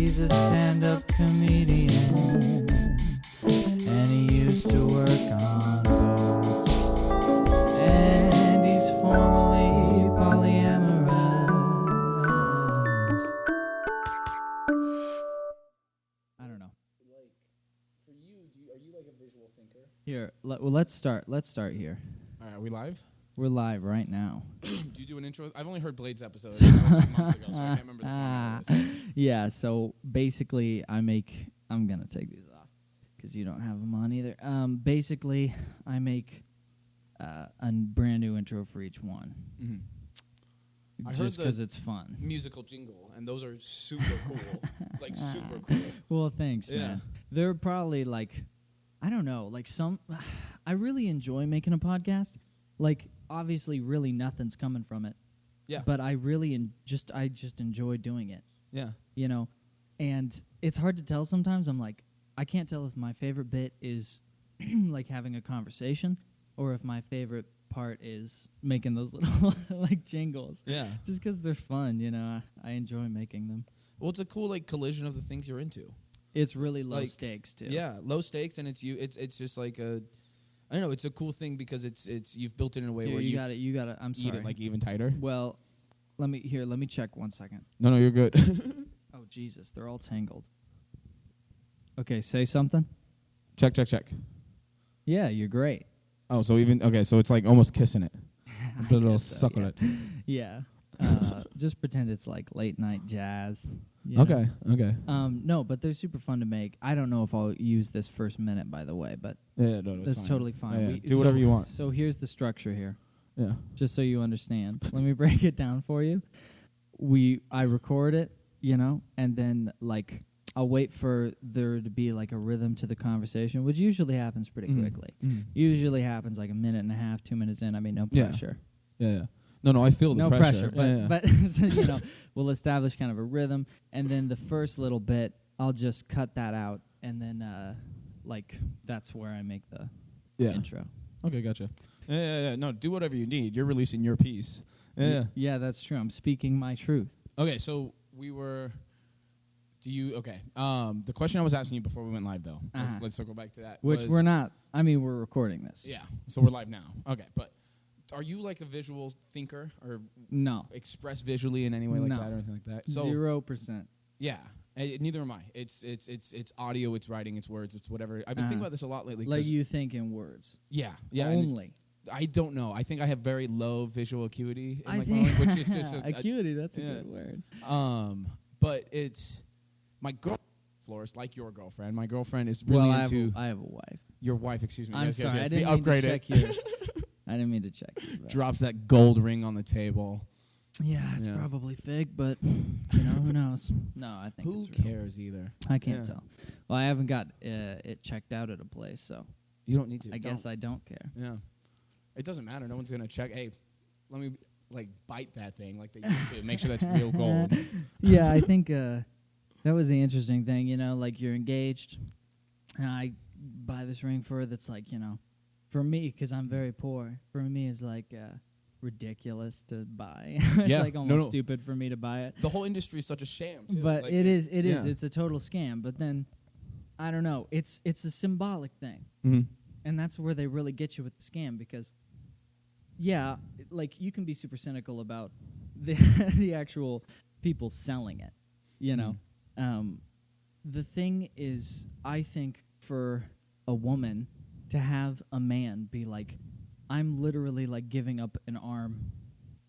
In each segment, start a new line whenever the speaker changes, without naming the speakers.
He's a stand-up comedian, and he used to work on boats, and he's formerly polyamorous. I don't know.
Like, for you, are you like a visual thinker?
Here, let's start. Let's start here.
All right, are we live?
We're live right now.
Do you do an intro? I've only heard Blade's episode. That was like months ago, so I can't remember the format of this.
Yeah, so basically I'm going to take these off because you don't have them on either. Basically, I make a brand new intro for each one.
Mm-hmm.
Just because it's fun.
Musical jingle, and those are super cool. Like, super cool.
Well, thanks,
Yeah.
man. They're probably like, I don't know, like I really enjoy making a podcast. Like, obviously, really nothing's coming from it.
Yeah.
But I really I just enjoy doing it.
Yeah.
You know, and it's hard to tell sometimes. I'm like, I can't tell if my favorite bit is like having a conversation or if my favorite part is making those little like jingles.
Yeah.
Just because they're fun, you know. I enjoy making them.
Well, it's a cool like collision of the things you're into.
It's really low
Like,
stakes too.
Yeah, low stakes, and it's just like a, I don't know, it's a cool thing because it's you've built it in a way
Here,
where
you got it. I'm
eat
sorry.
it like even tighter.
Well, let me check 1 second.
No, you're good.
Oh Jesus, they're all tangled. Okay, say something.
Check.
Yeah, you're great.
Oh, so it's like almost kissing it. A little
guess so,
suck on
yeah.
it.
Yeah. Just pretend it's like late night jazz. You know?
Okay.
No, but they're super fun to make. I don't know if I'll use this first minute, by the way, but
Yeah, no,
that's
fine.
totally fine.
Yeah, do whatever you want.
So here's the structure here,
Yeah.
just so you understand. Let me break it down for you. I record it, you know, and then like I'll wait for there to be like a rhythm to the conversation, which usually happens pretty quickly. Usually happens like a minute and a half, 2 minutes in. I mean, no
Yeah.
pressure.
Yeah. No, I feel the
No
pressure.
but so, you know, we'll establish kind of a rhythm, and then the first little bit, I'll just cut that out, and then like that's where I make the intro.
Okay, gotcha. Yeah. No, do whatever you need. You're releasing your piece. Yeah.
Yeah, that's true. I'm speaking my truth.
Okay, so we were. Okay. The question I was asking you before we went live, though. Let's circle back to that.
Which we're not. I mean, we're recording this.
Yeah. So we're live now. Okay, but are you like a visual thinker or
No.
express visually in any way like
No.
that or anything like that? So
0%.
yeah. Neither am I. It's audio, it's writing, it's words, it's whatever. I've been thinking about this a lot lately.
Like you think in words.
Yeah. Yeah.
Only.
I don't know. I think I have very low visual acuity in
I
like
think
my life, which is just
acuity. That's a good word.
But it's my girl, Florist, like your girlfriend. My girlfriend is really into.
I have a wife.
Your wife, excuse me.
I'm
yes,
sorry.
yes.
I didn't mean to check your. I didn't mean to check.
Drops that gold ring on the table.
Yeah, it's probably fake, but you know, who knows? No, I think
who
it's real.
cares either.
I can't tell. Well, I haven't got it checked out at a place, so
you don't need to.
I guess I don't care.
Yeah, it doesn't matter. No one's gonna check. Hey, let me like bite that thing like they used to. Make sure that's real gold.
Yeah, I think that was the interesting thing. You know, like you're engaged, and I buy this ring for her that's like, you know, for me, because I'm very poor. For me, is like. Ridiculous to buy. It's like almost stupid for me to buy it.
The whole industry is such a sham, too.
But
like,
it is. It's a total scam. But then, I don't know. It's a symbolic thing, and that's where they really get you with the scam because, yeah, like you can be super cynical about the actual people selling it. You know, the thing is, I think for a woman to have a man be like, I'm literally like giving up an arm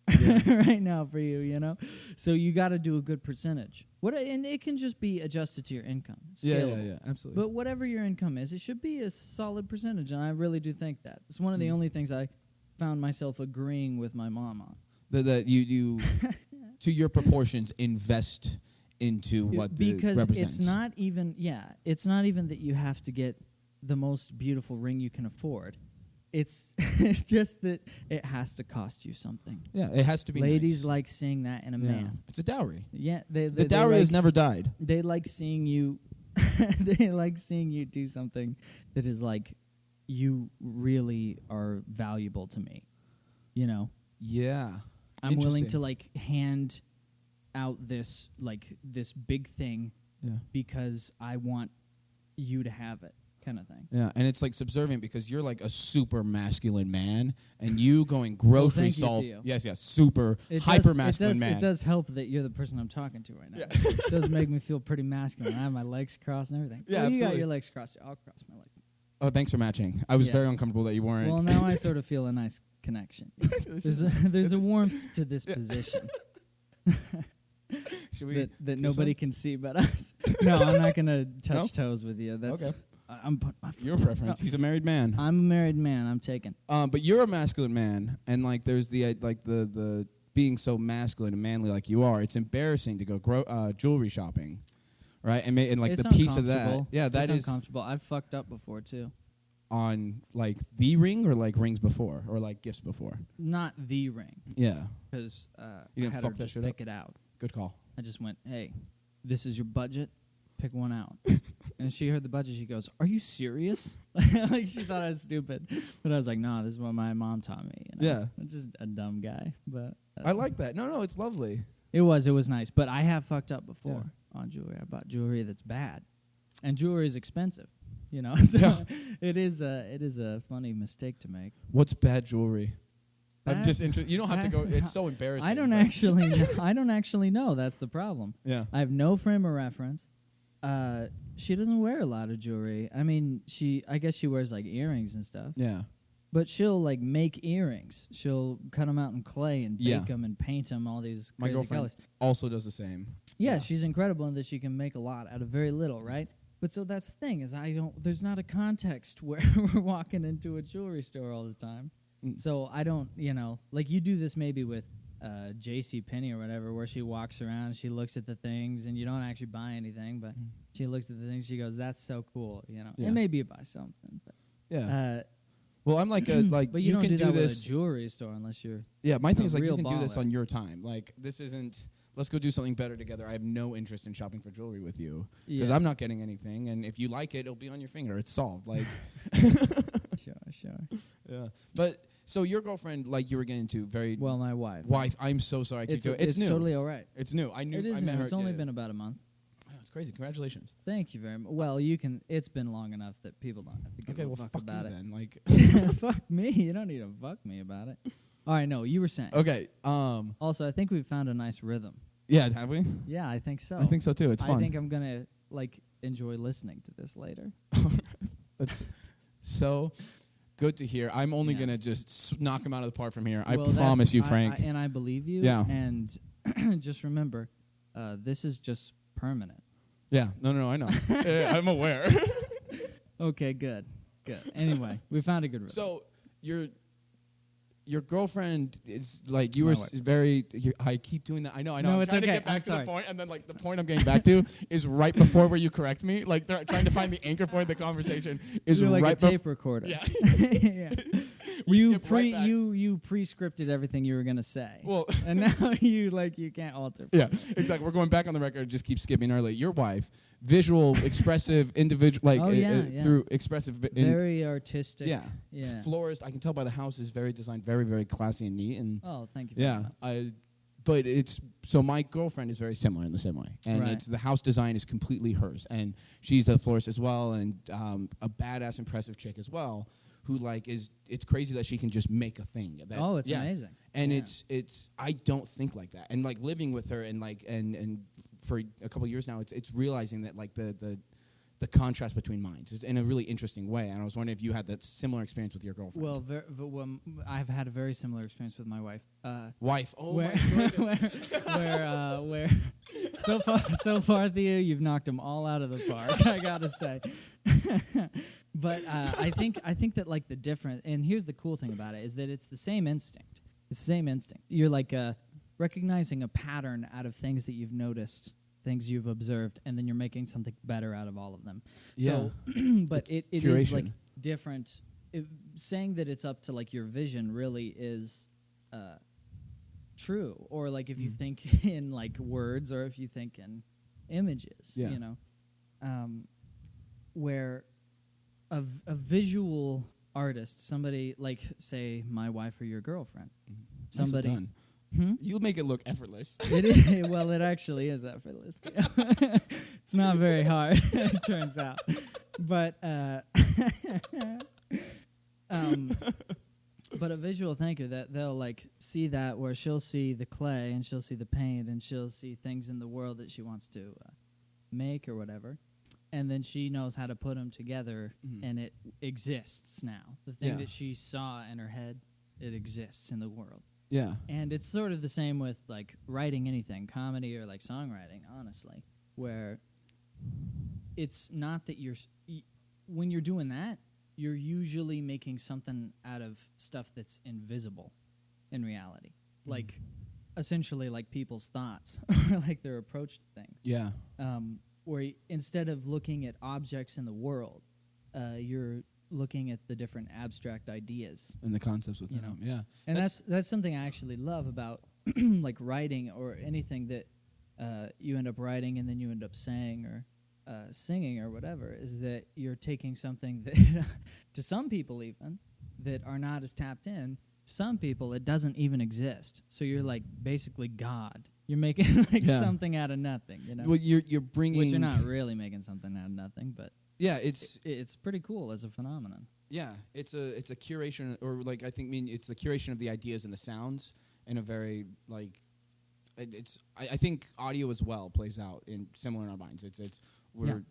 right now for you, you know? So you got to do a good percentage. And it can just be adjusted to your income. It's scalable.
Yeah, absolutely.
But whatever your income is, it should be a solid percentage, and I really do think that. It's one of the only things I found myself agreeing with my mom on.
That you to your proportions, invest into what
because
represents.
it's not even that you have to get the most beautiful ring you can afford. It's just that it has to cost you something.
Yeah, it has to be.
Ladies
nice.
like seeing that in a man.
It's a dowry.
Yeah,
the dowry has never died.
They like seeing you. They like seeing you do something that is like, you really are valuable to me. You know.
Yeah.
I'm willing to like hand out this big thing because I want you to have it, kind of thing.
Yeah, and it's like subservient because you're like a super masculine man, and you going grocery solve. Yes, super hyper masculine man.
It does help that you're the person I'm talking to right now. Yeah. It does make me feel pretty masculine. I have my legs crossed and everything.
Yeah,
you got your legs crossed. I'll cross my legs.
Oh, thanks for matching. I was very uncomfortable that you weren't.
Well, now I sort of feel a nice connection. There's a warmth to this position. that nobody can see but us. No, I'm not gonna touch toes with you. That's okay. I'm
your preference. He's a married man.
I'm a married man. I'm taken.
But you're a masculine man, and like there's the the being so masculine and manly like you are. It's embarrassing to go jewelry shopping, right? And like
it's
the piece of that. Yeah, that is
uncomfortable. I've fucked up before too.
On like the ring or like rings before or like gifts before.
Not the ring.
Yeah.
Because
you didn't fuck that shit up.
Pick it out.
Good call.
I just went, hey, this is your budget. Pick one out. And she heard the budget. She goes, are you serious? Like she thought I was stupid. But I was like, no, this is what my mom taught me. You know? Yeah. I'm just a dumb guy. But
I like that. No, it's lovely.
It was nice. But I have fucked up before on jewelry. I bought jewelry that's bad. And jewelry is expensive. You know, so it is a funny mistake to make.
What's bad jewelry? I'm just interested. You don't have to go. It's so embarrassing.
I don't actually. I don't actually know. That's the problem.
Yeah.
I have no frame of reference. She doesn't wear a lot of jewelry. I mean, I guess she wears like earrings and stuff.
Yeah.
But she'll like make earrings. She'll cut them out in clay and bake them and paint them all these crazy colors.
My girlfriend also does the same.
Yeah, she's incredible in that she can make a lot out of very little, right? But so that's the thing is there's not a context where we're walking into a jewelry store all the time. So I don't, like you do this maybe with JCPenney or whatever, where she walks around, she looks at the things, and you don't actually buy anything, but she looks at the things, she goes, that's so cool, Yeah. And maybe you buy something. But
well, I'm like
but you don't
can
do that
this
with a jewelry store unless you're
my thing is like you can
baller.
do this on your time. Like this isn't. Let's go do something better together. I have no interest in shopping for jewelry with you because I'm not getting anything. And if you like it, it'll be on your finger. It's solved. Like,
sure.
Yeah. But so your girlfriend, like you were getting to,
my wife.
I'm so sorry.
It's
new.
Totally all right.
It's new. I met her.
It's only been about a month.
Oh, it's crazy. Congratulations.
Thank you very much. Well, you can. It's been long enough that people don't have to give a fuck about it.
Then. Like,
fuck me. You don't need to fuck me about it. All right. No, you were saying.
Okay.
Also, I think we found a nice rhythm.
Yeah, have we?
Yeah, I think so.
I think so too. It's fun.
I think I'm gonna enjoy listening to this later.
That's so good to hear. I'm only gonna just knock him out of the park from here. I promise you, Frank.
And I believe you.
Yeah.
And just remember, this is just permanent.
Yeah. No. I know. I'm aware.
Okay. Good. Anyway, we found a good rhythm.
So your girlfriend is like you were very. I keep doing that. I know.
No,
I'm trying to get back to the point, and then like the point I'm getting back to is right before where you correct me. Like they're trying to find the anchor point of the conveation is
You're like
right
a tape recorder.
Yeah.
Yeah. You pre-scripted everything you were gonna say.
Well,
and now you can't alter.
Yeah, exactly. We're going back on the record. Just keep skipping early. Your wife, visual, expressive, individual, through expressive,
very artistic.
Yeah. Florist. I can tell by the house is very designed, very very classy and neat. And
thank you. For that.
But it's so my girlfriend is very similar in the same way, and it's the house design is completely hers, and she's a florist as well, and a badass, impressive chick as well. Who it's crazy that she can just make a thing.
It's amazing.
And it's I don't think like that. And living with her and for a couple of years now, it's realizing that the contrast between minds is in a really interesting way. And I was wondering if you had that similar experience with your girlfriend.
Well, I've had a very similar experience with my wife.
Wife? Oh my goodness.
Where so far, Theo, you've knocked them all out of the park. I gotta say. But I think that the difference, and here's the cool thing about it, is that it's the same instinct. It's the same instinct. You're recognizing a pattern out of things that you've noticed, things you've observed, and then you're making something better out of all of them.
Yeah.
So, but it is different. Saying that it's up to your vision really is true. Or if you think in words, or if you think in images, where a visual artist, somebody say my wife or your girlfriend, somebody.
Done. You make it look effortless.
It is. Well, it actually is effortless. It's not very hard, it turns out. But but a visual thinker, that they'll like see that, where she'll see the clay and she'll see the paint and she'll see things in the world that she wants to make or whatever, and then she knows how to put them together, and it exists now. The thing that she saw in her head, it exists in the world.
Yeah.
And it's sort of the same with like writing anything, comedy or like songwriting, honestly, where it's not that when you're doing that, you're usually making something out of stuff that's invisible in reality. Like, essentially like people's thoughts or like their approach to things.
Yeah.
Where instead of looking at objects in the world, you're looking at the different abstract ideas.
And the concepts within them, yeah.
And that's something I actually love about like writing or anything that you end up writing and then you end up saying or singing or whatever, is that you're taking something that to some people even that are not as tapped in, to some people it doesn't even exist. So you're like basically God. You're making like something out of nothing, you know.
Well, you're bringing,
which you're not really making something out of nothing, but
yeah, it's
pretty cool as a phenomenon.
Yeah, it's a curation, or like it's the curation of the ideas and the sounds in a very like I think audio as well plays out in similar in our minds. We're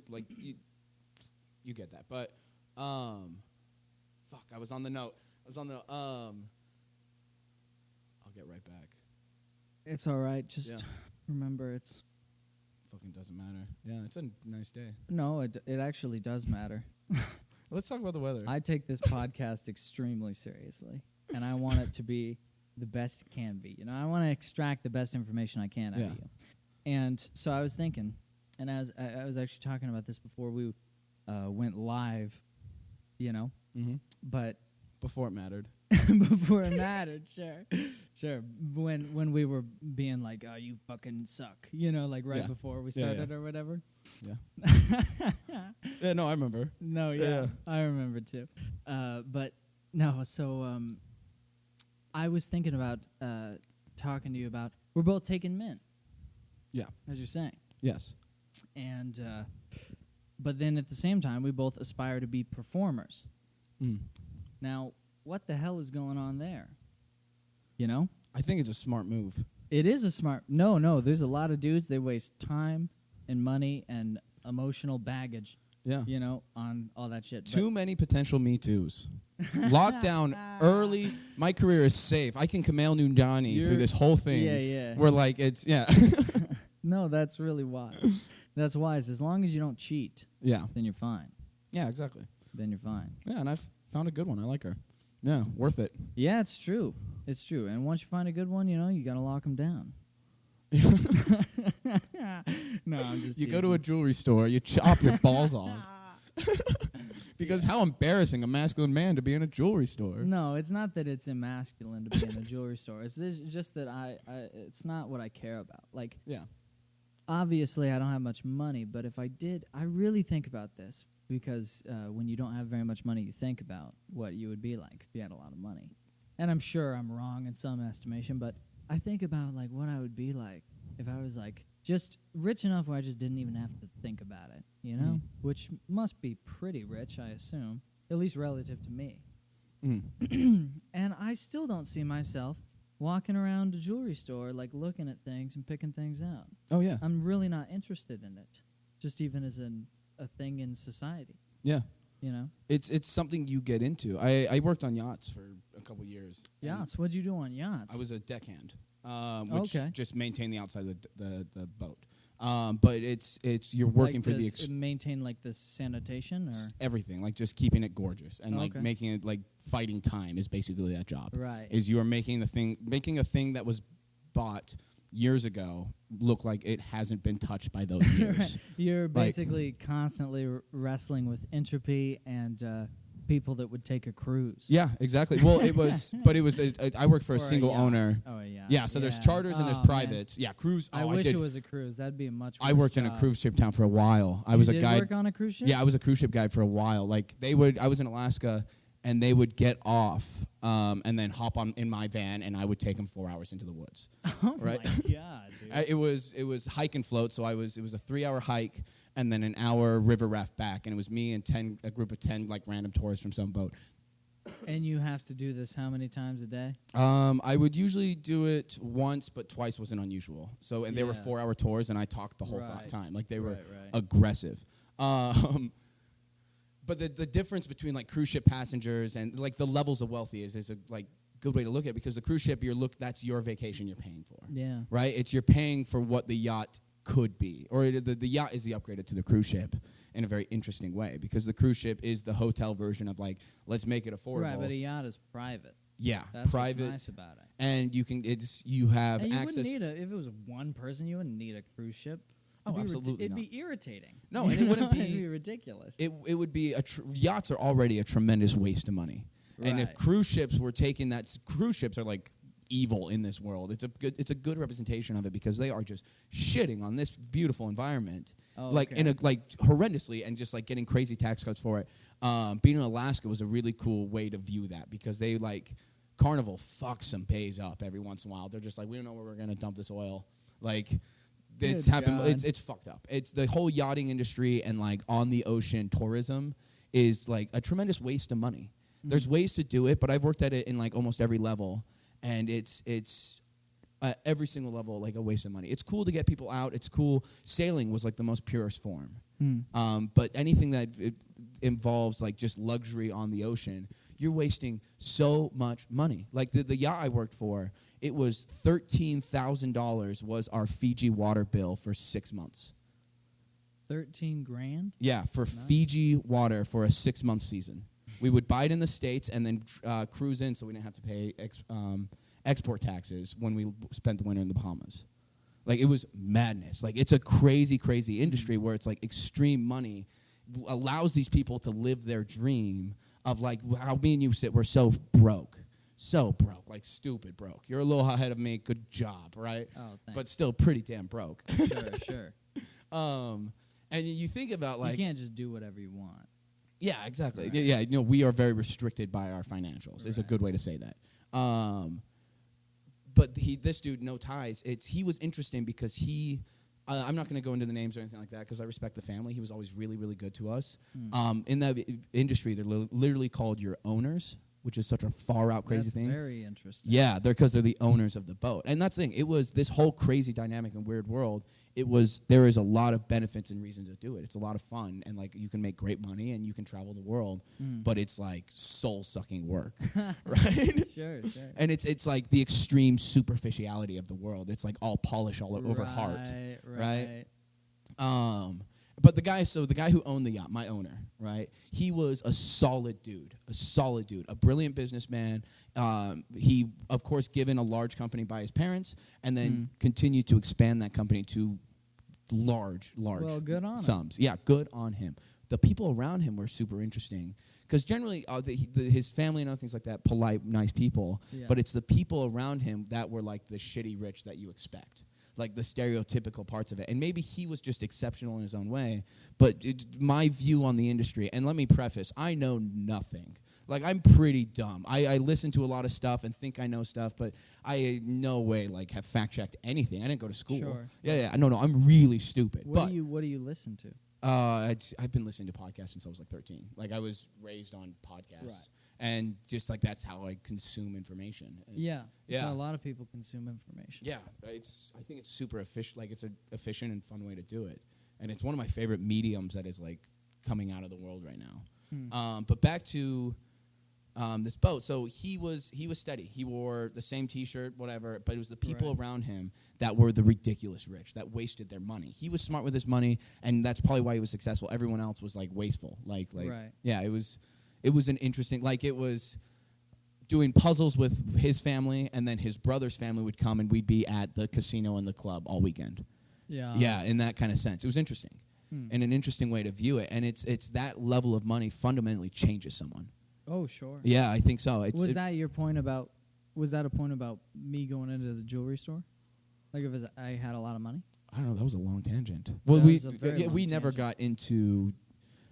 like you get that, but fuck, I was on the note. I'll get right back.
It's all right. Just remember, it's
fucking doesn't matter. Yeah, it's a nice day.
No, it actually does matter.
Let's talk about the weather.
I take this podcast extremely seriously, and I want it to be the best it can be. You know, I want to extract the best information I can out of you. And so I was thinking, and I was actually talking about this before we went live, you know, but
before it mattered.
Before it mattered, sure. When we were being like, "Oh, you fucking suck," you know, like before we started or whatever.
Yeah. Yeah. No, I remember.
No, yeah, I remember too. But no, so I was thinking about talking to you about, we're both taking mint.
Yeah.
As you're saying.
Yes.
And but then at the same time, we both aspire to be performers. Now, what the hell is going on there? You know?
I think it's a smart move.
It is a smart... No, there's a lot of dudes, they waste time and money and emotional baggage, you know, on all that shit.
Too many potential Me Too's. Lockdown early, my career is safe. I can Kumail Nanjiani through this whole thing.
Yeah.
We're like, it's,
No, that's really wise. That's wise. As long as you don't cheat, then you're fine.
Yeah, exactly.
Then you're fine.
Yeah, and I've found a good one. I like her. Yeah, worth it.
Yeah, it's true. It's true. And once you find a good one, you know, you got to lock them down. No, I'm just
You go to a jewelry store, you chop your balls off. Because how embarrassing a masculine man to be in a jewelry store.
No, it's not that it's emasculine to be in a jewelry store. It's just that it's not what I care about. Like, obviously I don't have much money, but if I did, I really think about this. Because when you don't have very much money, you think about what you would be like if you had a lot of money. And I'm sure I'm wrong in some estimation, but I think about like what I would be like if I was like just rich enough where I just didn't even have to think about it, you know? Which must be pretty rich, I assume, at least relative to me. And I still don't see myself walking around a jewelry store like looking at things and picking things out.
Oh, yeah.
I'm really not interested in it, just even as a thing in society.
Yeah.
You know?
It's something you get into. I worked on yachts for a couple years.
Yachts? What'd you do on yachts?
I was a deckhand, which just maintained the outside of the boat. But it's you're working
like
for the
maintain like the sanitation or
everything, like just keeping it gorgeous and like making it like fighting time is basically that job.
Right.
Is you are making a thing that was bought years ago look like it hasn't been touched by those years.
Right. You're basically constantly wrestling with entropy and people that would take a cruise.
Yeah, exactly. Well, it was, but it was. I worked for a single owner.
Oh yeah.
Yeah, so there's charters and there's privates. Man. Yeah, cruise.
I wish it was a cruise. That'd be a much.
I worked in a cruise ship town for a while. I
was
a guide.
Work on a cruise ship?
Yeah, I was a cruise ship guide for a while. Like I was in Alaska, and they would get off and then hop on in my van, and I would take them 4 hours into the woods.
Oh
right?
my God, dude.
It was hike and float, so it was a 3-hour hike and then an hour river raft back, and it was me and a group of 10 like random tourists from some boat.
And you have to do this how many times a day?
I would usually do it once, but twice wasn't unusual. So, and they were 4-hour tours, and I talked the whole time. Like, they were aggressive. But the difference between, like, cruise ship passengers and, like, the levels of wealthy is a, like, good way to look at it, because the cruise ship, that's your vacation you're paying for.
Yeah.
Right? You're paying for what the yacht could be. Or the yacht is the upgrade to the cruise ship in a very interesting way, because the cruise ship is the hotel version of, like, let's make it affordable.
Right, but a yacht is private.
Yeah,
that's
private.
What's nice about it.
And you have
and you
access.
Wouldn't need if it was one person, you wouldn't need a cruise ship.
Absolutely
It'd
not.
be irritating.
No, and it wouldn't be.
It'd be ridiculous.
It would be yachts are already a tremendous waste of money, and if cruise ships were taking that, cruise ships are like evil in this world. It's a good representation of it, because they are just shitting on this beautiful environment. Horrendously, and just like getting crazy tax cuts for it. Being in Alaska was a really cool way to view that, because they Carnival fucks some bays up every once in a while. They're just like, we don't know where we're gonna dump this oil. Like, it's happened. It's fucked up. It's the whole yachting industry and like on the ocean tourism is like a tremendous waste of money. Mm-hmm. There's ways to do it, but I've worked at it in like almost every level, and it's every single level like a waste of money. It's cool to get people out. It's cool. Sailing was like the most purest form. But anything that involves like just luxury on the ocean, you're wasting so much money. Like the yacht I worked for, it was $13,000 was our Fiji water bill for 6 months.
13 grand?
Yeah, for Fiji water for a 6-month season. We would buy it in the States and then cruise in, so we didn't have to pay export taxes when we spent the winter in the Bahamas. Like, it was madness. Like, it's a crazy, crazy industry where it's like extreme money allows these people to live their dream of like how me and you we're so broke, like stupid broke. You're a little ahead of me. Good job, right?
Oh, thanks.
But still pretty damn broke.
Sure.
And you think about like
you can't just do whatever you want.
Yeah, exactly.
Right.
Yeah, we are very restricted by our financials. Right. Is a good way to say that. But this dude, No Ties, he was interesting because I'm not going to go into the names or anything like that because I respect the family. He was always really, really good to us. In that industry, they're literally called your owners, which is such a far-out crazy thing.
That's very interesting.
Yeah, because they're the owners of the boat. And that's the thing. It was this whole crazy dynamic and weird world. There is a lot of benefits and reasons to do it. It's a lot of fun, and like you can make great money and you can travel the world, but it's like soul-sucking work, right?
Sure.
And it's like the extreme superficiality of the world. It's like all polish all over heart, right? But the guy who owned the yacht, my owner, right? He was a solid dude, a brilliant businessman. He, of course, given a large company by his parents, and then continued to expand that company to large
good on
sums. Yeah, good on him. The people around him were super interesting because generally his family and other things like that, polite, nice people. Yeah. But it's the people around him that were like the shitty rich that you expect. Like the stereotypical parts of it. And maybe he was just exceptional in his own way. But my view on the industry, and let me preface, I know nothing. Like, I'm pretty dumb. I listen to a lot of stuff and think I know stuff, but I in no way, like, have fact-checked anything. I didn't go to school.
Sure.
Yeah. No, I'm really stupid.
What do you listen to?
I've been listening to podcasts since I was, like, 13. Like, I was raised on podcasts. Right. And just like that's how I consume information.
Yeah. So a lot of people consume information.
Yeah, I think it's super efficient. Like it's an efficient and fun way to do it, and it's one of my favorite mediums that is like coming out of the world right now. But back to this boat. So he was steady. He wore the same T-shirt, whatever. But it was the people around him that were the ridiculous rich that wasted their money. He was smart with his money, and that's probably why he was successful. Everyone else was like wasteful. Yeah, It was an interesting, like it was doing puzzles with his family, and then his brother's family would come, and we'd be at the casino and the club all weekend.
Yeah.
Yeah, in that kind of sense. It was interesting, and an interesting way to view it. And it's that level of money fundamentally changes someone.
Oh, sure.
Yeah, I think so.
Was that a point about me going into the jewelry store? Like if I had a lot of money?
I don't know. That was a long tangent. Well, we never got into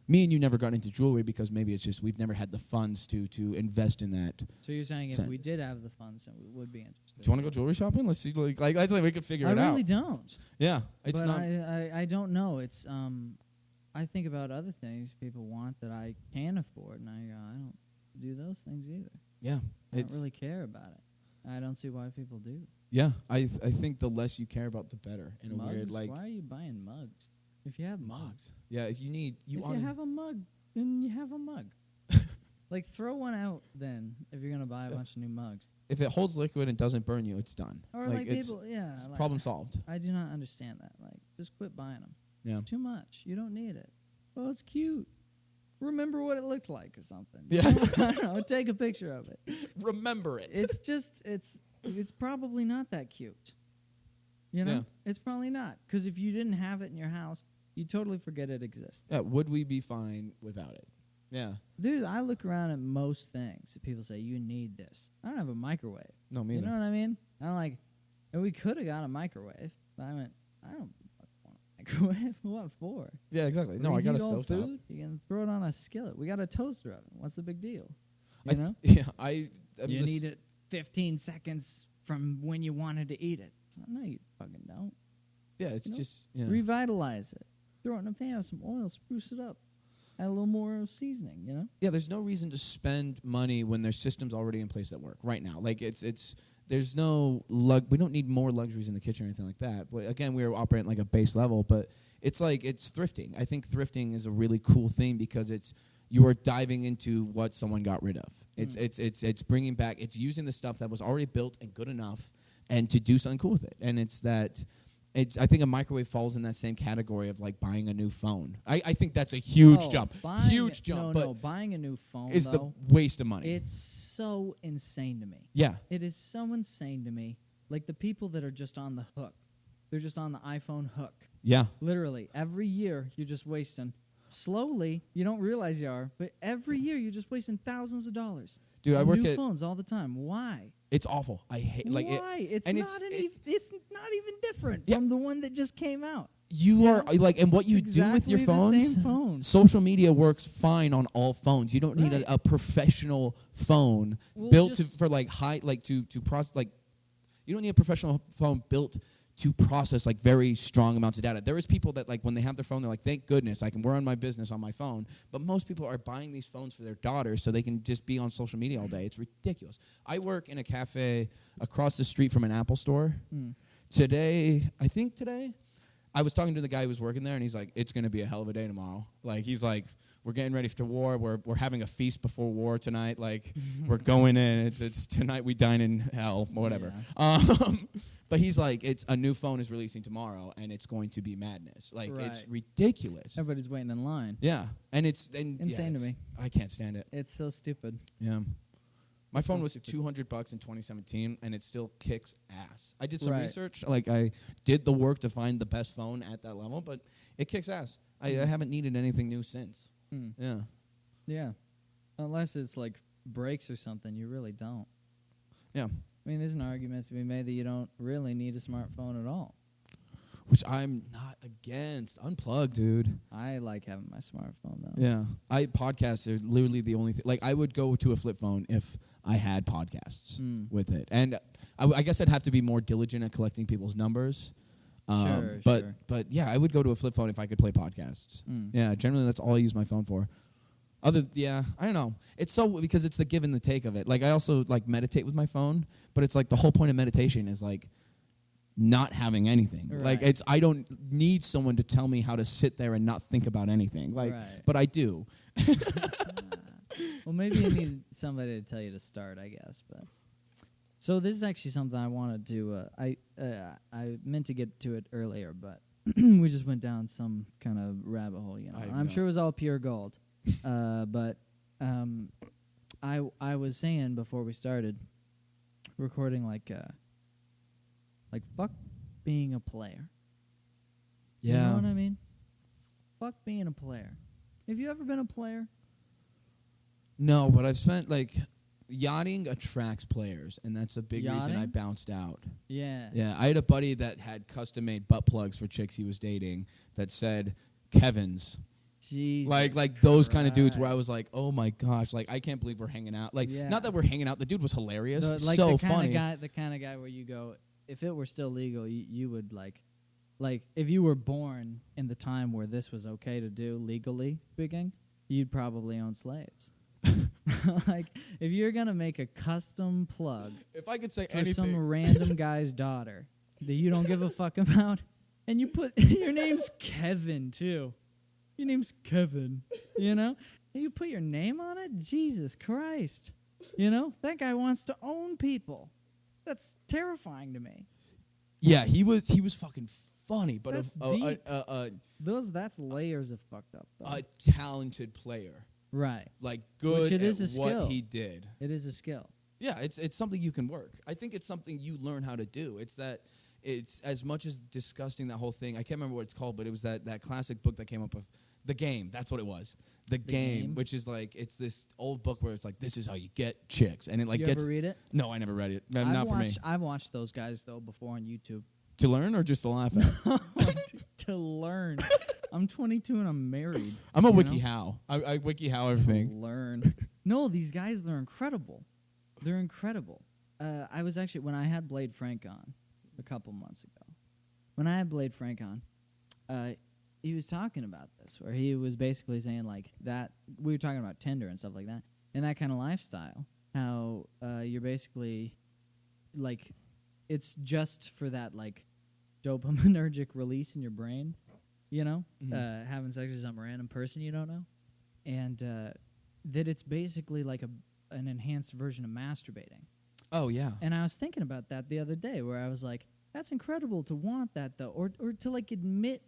Me and you never got into jewelry because maybe it's just we've never had the funds to invest in that.
So you're saying if we did have the funds, then we would be interested.
Do you want to go jewelry shopping? Let's see. Like we could figure it out.
I really don't.
Yeah, it's
but
not.
I don't know. It's I think about other things people want that I can afford, and I don't do those things either.
Yeah,
I don't really care about it. I don't see why people do.
Yeah, I think the less you care about, the better. In
mugs?
A weird like.
Why are you buying mugs? If you have mugs.
Yeah, if you
have a mug, then you have a mug. Like throw one out then if you're gonna buy a bunch of new mugs.
If it holds liquid and doesn't burn you, it's done.
Or like people, it's
problem solved.
I do not understand that. Like, just quit buying them.
Yeah.
It's too much. You don't need it. Oh, it's cute. Remember what it looked like or something.
Yeah.
I don't know. Take a picture of it.
Remember it.
It's just it's probably not that cute. You know?
Yeah.
It's probably not. Because if you didn't have it in your house, you'd totally forget it exists.
Yeah, would we be fine without it? Yeah.
Dude, I look around at most things that people say, you need this. I don't have a microwave.
No, me
You
neither.
know what I mean? I'm like, and we could have got a microwave. But I went, I don't want a microwave. What for?
Yeah, exactly. No, I got a
Reheat
stovetop.
food? You can throw it on a skillet. We got a toaster oven. What's the big deal? You know? You need it 15 seconds from when you wanted to eat it. So, no, you fucking don't.
Yeah, it's just... Yeah.
Revitalize it. Throw it in a pan with some oil, spruce it up. Add a little more seasoning, you know?
Yeah, there's no reason to spend money when there's systems already in place that work right now. Like, there's no... we don't need more luxuries in the kitchen or anything like that. But, again, we're operating like a base level, but it's like it's thrifting. I think thrifting is a really cool thing because you are diving into what someone got rid of. It's bringing back... It's using the stuff that was already built and good enough and to do something cool with it. And it's that... I think a microwave falls in that same category of like buying a new phone. I think that's a huge jump. Huge jump.
No, buying a new phone
is the waste of money.
It's so insane to me.
Yeah.
It is so insane to me. Like the people that are just on the hook. They're just on the iPhone hook.
Yeah.
Literally. Every year you're just wasting. Slowly, you don't realize you are, but every year you're just wasting thousands of dollars.
Dude, I work
new
at
phones all the time. Why?
It's awful. I hate like
why?
it.
It's not even different from the one that just came out.
You are like, and what you do with your phones,
same phone.
Social media works fine on all phones. You don't need a professional phone built for like high, like to process. Like, you don't need a professional phone built to process like very strong amounts of data. There is people that like when they have their phone, they're like, thank goodness I can run my business on my phone. But most people are buying these phones for their daughters so they can just be on social media all day. It's ridiculous. I work in a cafe across the street from an Apple store. Today, I was talking to the guy who was working there, and he's like, it's going to be a hell of a day tomorrow. Like, he's like, we're getting ready for war. We're having a feast before war tonight. Like, we're going in. It's tonight we dine in hell or whatever. Yeah. But he's like, it's a new phone is releasing tomorrow, and it's going to be madness. Like, it's ridiculous.
Everybody's waiting in line.
Yeah, and it's
insane to me.
I can't stand it.
It's so stupid.
Yeah. My phone was $200 in 2017, and it still kicks ass. I did some research. Like, I did the work to find the best phone at that level, but it kicks ass. I haven't needed anything new since. Yeah.
Yeah. Unless it's like breaks or something, you really don't.
Yeah.
I mean, there's an argument to be made that you don't really need a smartphone at all.
Which I'm not against. Unplug, dude.
I like having my smartphone, though.
Yeah. Podcasts are literally the only thing. Like, I would go to a flip phone if I had podcasts with it. And I guess I'd have to be more diligent at collecting people's numbers. But yeah, I would go to a flip phone if I could play podcasts. Yeah, generally that's all I use my phone for. I don't know. It's so because it's the give and the take of it. Like, I also like meditate with my phone, but it's like the whole point of meditation is like not having anything. Right. Like, I don't need someone to tell me how to sit there and not think about anything. Like, but I do.
Well, maybe you need somebody to tell you to start, I guess. But so this is actually something I wanted to. I meant to get to it earlier, but we just went down some kind of rabbit hole. You know, I'm sure it was all pure gold. But I was saying before we started recording, like fuck being a player.
Yeah.
You know what I mean? Fuck being a player. Have you ever been a player?
No, but I've spent like yachting attracts players, and that's a big reason I bounced out.
Yeah.
Yeah, I had a buddy that had custom-made butt plugs for chicks he was dating that said Kevin's
Jesus
like those kind of dudes where I
Christ.
was like, oh my gosh, like I can't believe we're hanging out. Like,
Yeah.
not that we're hanging out. The dude was hilarious,
Like
so
the kind
funny.
of guy, the kind of guy where you go, if it were still legal, you would like if you were born in the time where this was okay to do legally speaking, you'd probably own slaves. Like if you're gonna make a custom plug
If I could say
for
anything,
some random guy's daughter that you don't give a fuck about, and you put your name's Kevin too. Your name's Kevin, you know? And you put your name on it? Jesus Christ. You know? That guy wants to own people. That's terrifying to me.
yeah, he was fucking funny, but
That's
a
deep. That's layers of fucked up, though.
talented player,
Right.
like good
Which it
at
is a
what
skill.
he did.
It is a skill.
Yeah, it's something you can work. I think it's something you learn how to do. It's as much as disgusting, that whole thing. I can't remember what it's called, but it was that classic book that came up of The Game. That's what it was. The Game, which is like, it's this old book where it's like, this is how you get chicks. And it like
You
gets...
ever read it?
No, I never read it. Not for me.
I've watched those guys, though, before on YouTube.
To learn or just to laugh at?
To learn. I'm 22 and I'm married.
I'm a
you
wiki
know?
how. I wiki how
To
everything.
learn. No, these guys, they're incredible. They're incredible. I was actually, when I had Blade Frank on a couple months ago, when I had Blade Frank on, he was talking about this, where he was basically saying, like, that we were talking about Tinder and stuff like that, and that kind of lifestyle, how you're basically, like, it's just for that, like, dopaminergic release in your brain, you know, having sex with some random person you don't know, and that it's basically like an enhanced version of masturbating.
Oh, yeah.
And I was thinking about that the other day, where I was like, that's incredible to want that, though, or to, like, admit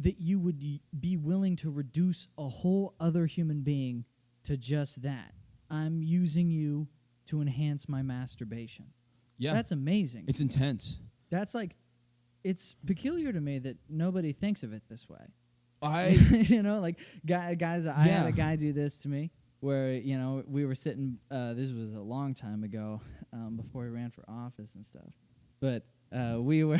that you would be willing to reduce a whole other human being to just that. I'm using you to enhance my masturbation.
Yeah.
That's amazing.
It's intense.
That's like, it's peculiar to me that nobody thinks of it this way. You know, like guys, I had a guy do this to me where, you know, we were sitting, this was a long time ago, before he ran for office and stuff. But we were,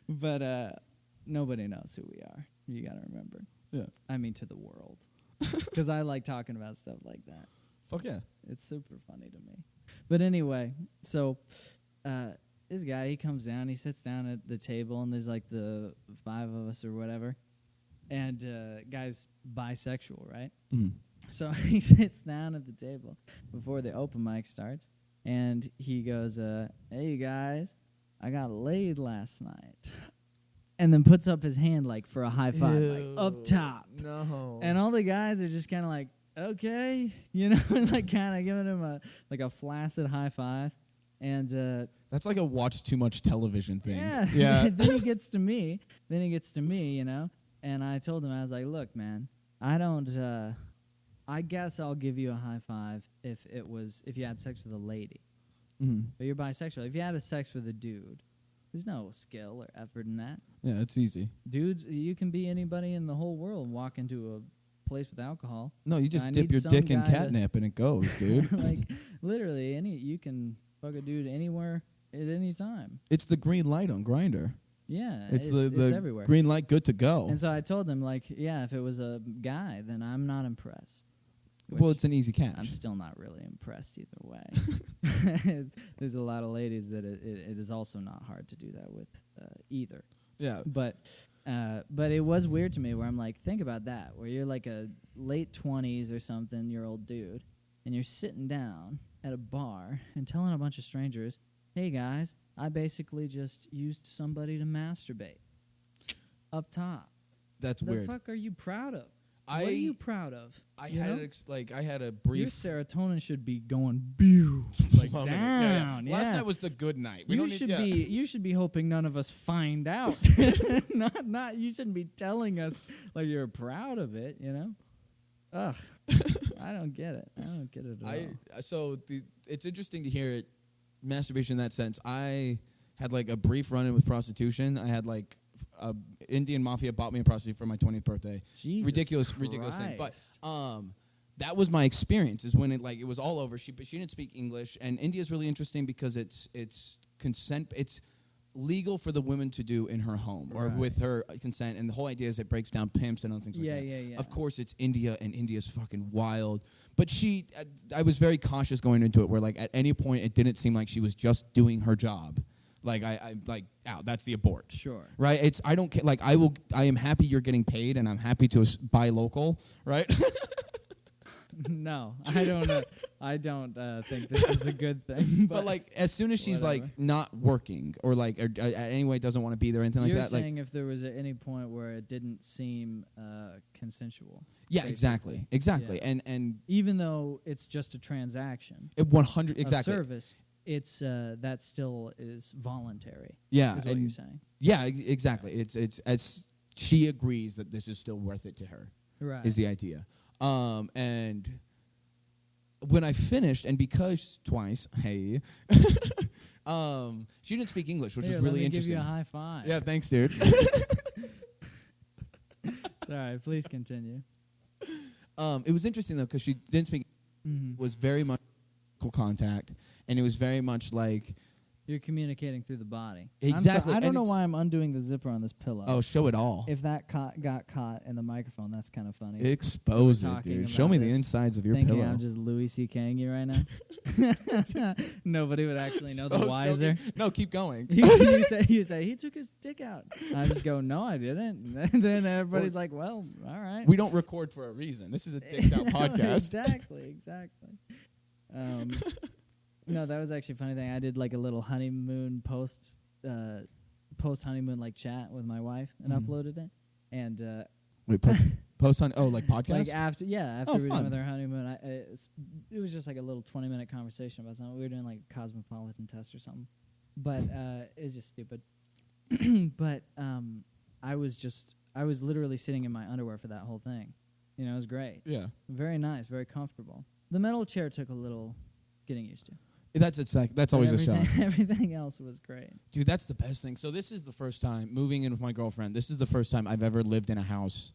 but nobody knows who we are. You got to remember.
Yeah.
I mean, to the world. Because I like talking about stuff like that.
Fuck yeah.
It's super funny to me. But anyway, so this guy, he comes down, he sits down at the table, and there's like the 5 of us or whatever. And guy's bisexual, right?
Mm.
So he sits down at the table before the open mic starts, and he goes, hey, you guys, I got laid last night. And then puts up his hand like for a high five, like up top.
No.
And all the guys are just kind of like, okay, you know, like kind of giving him a flaccid high five. And
that's like a watch too much television thing.
Yeah. Then he gets to me, you know. And I told him, I was like, look, man, I guess I'll give you a high five if you had sex with a lady.
Mm-hmm.
But you're bisexual. If you had sex with a dude, there's no skill or effort in that.
Yeah, it's easy.
Dudes, you can be anybody in the whole world and walk into a place with alcohol.
No, you just
I
dip
need
your
some
dick in
guy to-
catnip and it goes, dude.
Like, literally, you can fuck a dude anywhere at any time.
It's the green light on Grindr.
Yeah,
It's
it's
the
everywhere.
green light, good to go.
And so I told them, like, yeah, if it was a guy, then I'm not impressed.
Well,
Which
it's an easy catch.
I'm still not really impressed either way. There's a lot of ladies that it is also not hard to do that with either.
Yeah.
But it was weird to me where I'm like, think about that, where you're like a late 20s or something year old dude, and you're sitting down at a bar and telling a bunch of strangers, hey guys, I basically just used somebody to masturbate up top.
That's
The
weird.
fuck are you proud of? What are you proud of?
I
You
had
know?
I had a
Your
brief
serotonin should be going like
plummeting.
down.
Last night was the good night. We
You
don't
should
need,
you should be hoping none of us find out. not you shouldn't be telling us like you're proud of it, you know? Ugh. I don't get it. I don't get it at all.
So it's interesting to hear it, masturbation in that sense. I had like a brief run-in with prostitution. I had like Indian mafia bought me a prostitute for my 20th birthday.
Jesus
ridiculous thing. But that was my experience. Is when it was all over. She didn't speak English, and India is really interesting because it's consent. It's legal for the woman to do in her home or with her consent. And the whole idea is it breaks down pimps and other things like that.
Yeah.
Of course, it's India, and India's fucking wild. But I was very cautious going into it, where like at any point it didn't seem like she was just doing her job. Like I that's the abort.
Sure.
Right. I don't care. Like I am happy you're getting paid, and I'm happy to buy local. Right.
No, I don't. I don't think this is a good thing.
But like, as soon as she's like not working, or like, or anyway doesn't want to be there, or anything like that.
You're saying if there was at any point where it didn't seem consensual.
Yeah, basically. Exactly. Yeah. And
even though it's just a transaction,
100 exactly
service, it's that still is voluntary.
Yeah,
is what you're saying.
Yeah, exactly. It's as she agrees that this is still worth it to her.
Right.
Is the idea. And when I finished, and because twice, hey, she didn't speak English, which was really interesting.
Give you a high five.
Yeah, thanks, dude.
Sorry, please continue.
It was interesting though, because she didn't speak. Was very much contact, and it was very much like.
You're communicating through the body.
Exactly.
I don't know why I'm undoing the zipper on this pillow.
Oh, show it all.
If that got caught in the microphone, that's kind of funny.
Expose it, dude. Show me the insides of your pillow.
I'm just Louis C.K.ing you right now. Nobody would actually know the wiser.
No, keep going.
you say he took his dick out. I just go, no, I didn't. And then everybody's like, well, all right.
We don't record for a reason. This is a dick out podcast.
Exactly. No, that was actually a funny thing. I did like a little honeymoon post honeymoon like chat with my wife and uploaded it. And
wait, post on like podcast?
Like after we were done with our honeymoon, it was just like a little 20-minute conversation about something. We were doing like a cosmopolitan test or something, but it's just stupid. But I was literally sitting in my underwear for that whole thing. You know, it was great.
Yeah,
very nice, very comfortable. The metal chair took a little getting used to.
That's always a shock.
Everything else was great.
Dude, that's the best thing. So this is the first time, moving in with my girlfriend, this is the first time I've ever lived in a house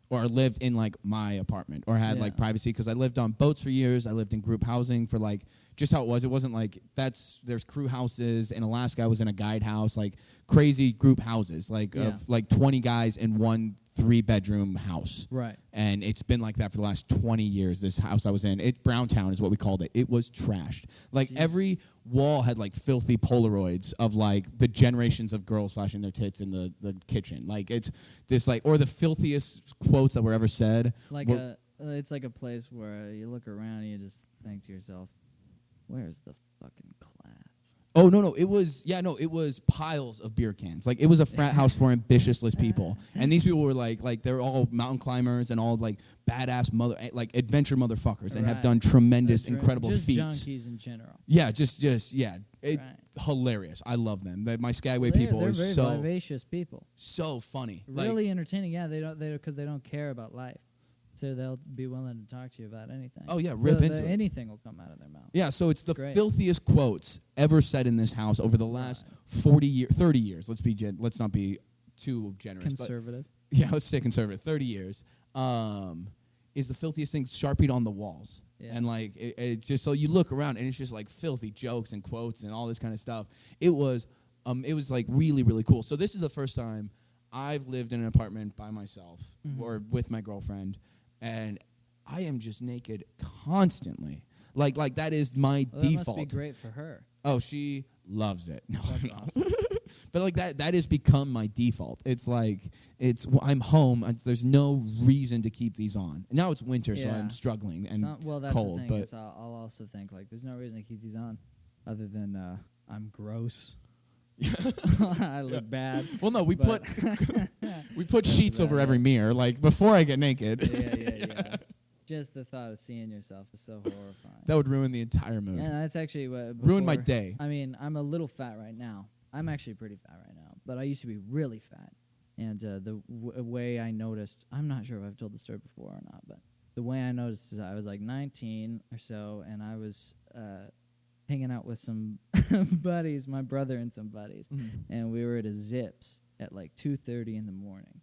or lived in like my apartment or had like privacy, because I lived on boats for years. I lived in group housing for like just how it was. It wasn't like there's crew houses. In Alaska, I was in a guide house, like crazy group houses, like of like 20 guys in one 3-bedroom house.
Right.
And it's been like that for the last 20 years, this house I was in. Browntown is what we called it. It was trashed. Like every wall had like filthy Polaroids of like the generations of girls flashing their tits in the kitchen. Like it's this like, or the filthiest quotes that were ever said.
Like it's like a place where you look around and you just think to yourself, where's the fucking class?
Oh, no. It was piles of beer cans. Like, it was a frat house for ambitious people. And these people were like they're all mountain climbers and all like badass adventure motherfuckers and have done tremendous, incredible
just
feats.
Junkies in general.
Yeah, hilarious. I love them. My Skagway people are
very
so
vivacious people.
So funny.
Really entertaining. Yeah, because they don't care about life. So they'll be willing to talk to you about anything.
Oh, yeah, rip into it.
Anything will come out of their mouth.
Yeah, so it's the filthiest quotes ever said in this house over the last 30 years. Let's not be too generous.
Conservative.
Let's stay conservative. 30 years is the filthiest thing Sharpied on the walls. Yeah. And like it just, so you look around and it's just like filthy jokes and quotes and all this kind of stuff. It was like really, really cool. So this is the first time I've lived in an apartment by myself or with my girlfriend. And I am just naked constantly. Like that is my default.
That must be great for her.
Oh, she loves it. No,
that's awesome.
But like that has become my default. It's like I'm home. There's no reason to keep these on. And now it's winter, so I'm struggling and
that's
cold.
The thing. But I'll also think like there's no reason to keep these on, other than I'm gross. I look bad.
Well, no, we put sheets over every mirror, like before I get naked.
Yeah. Just the thought of seeing yourself is so horrifying.
That would ruin the entire mood.
Yeah, that's actually
ruin my day.
I mean, I'm a little fat right now. I'm actually pretty fat right now, but I used to be really fat. And the way I noticed, I'm not sure if I've told the story before or not, but the way I noticed is I was like 19 or so, and I was hanging out with some buddies, my brother and some buddies, and we were at a Zips at like 2:30 in the morning,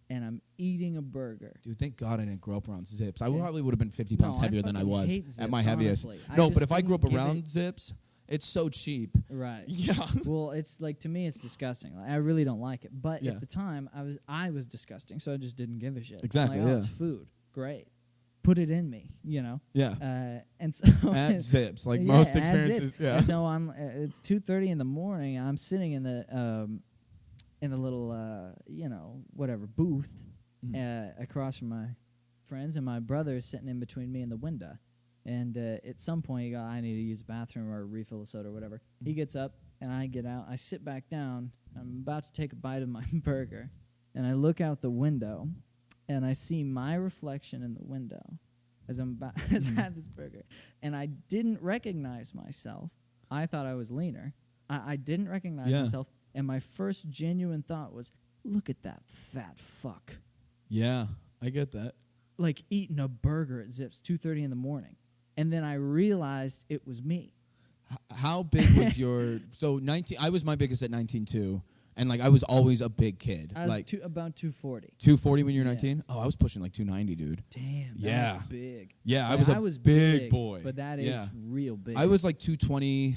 and I'm eating a burger.
Dude, thank God I didn't grow up around Zips. I probably would have been 50 pounds heavier than I was
Zips,
at my heaviest.
honestly.
No, but if I grew up around Zips, It's so cheap.
Right.
Yeah.
Well, it's like, to me, it's disgusting. Like, I really don't like it. But
Yeah.
at the time, I was disgusting, so I just didn't give a shit.
Exactly,
I'm like,
yeah.
oh, it's food. Great. Put it in me,
Yeah.
And so
At Zips, like
yeah,
most
at
experiences.
Zips.
Yeah.
And so it's 2:30 in the morning. I'm sitting in the little whatever booth across from my friends, and my brother is sitting in between me and the window. And at some point, he goes, I need to use the bathroom or refill the soda or whatever. He gets up, and I get out. I sit back down. I'm about to take a bite of my burger, and I look out the window, and I see my reflection in the window as as I had this burger. And I didn't recognize myself. I thought I was leaner. I didn't recognize myself, and my first genuine thought was, look at that fat fuck.
Yeah, I get that.
Like eating a burger at Zips, 2:30 in the morning. And then I realized it was me.
How big was your... So 19... I was my biggest at 19.2, and like I was always a big kid.
I was
like
about 240.
240 when you were 19? Oh, I was pushing like 290, dude.
Damn,
Yeah.
that's big.
Yeah,
Like,
I was big boy.
But that is real big.
I was like 220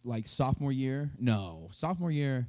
like sophomore year. No, sophomore year.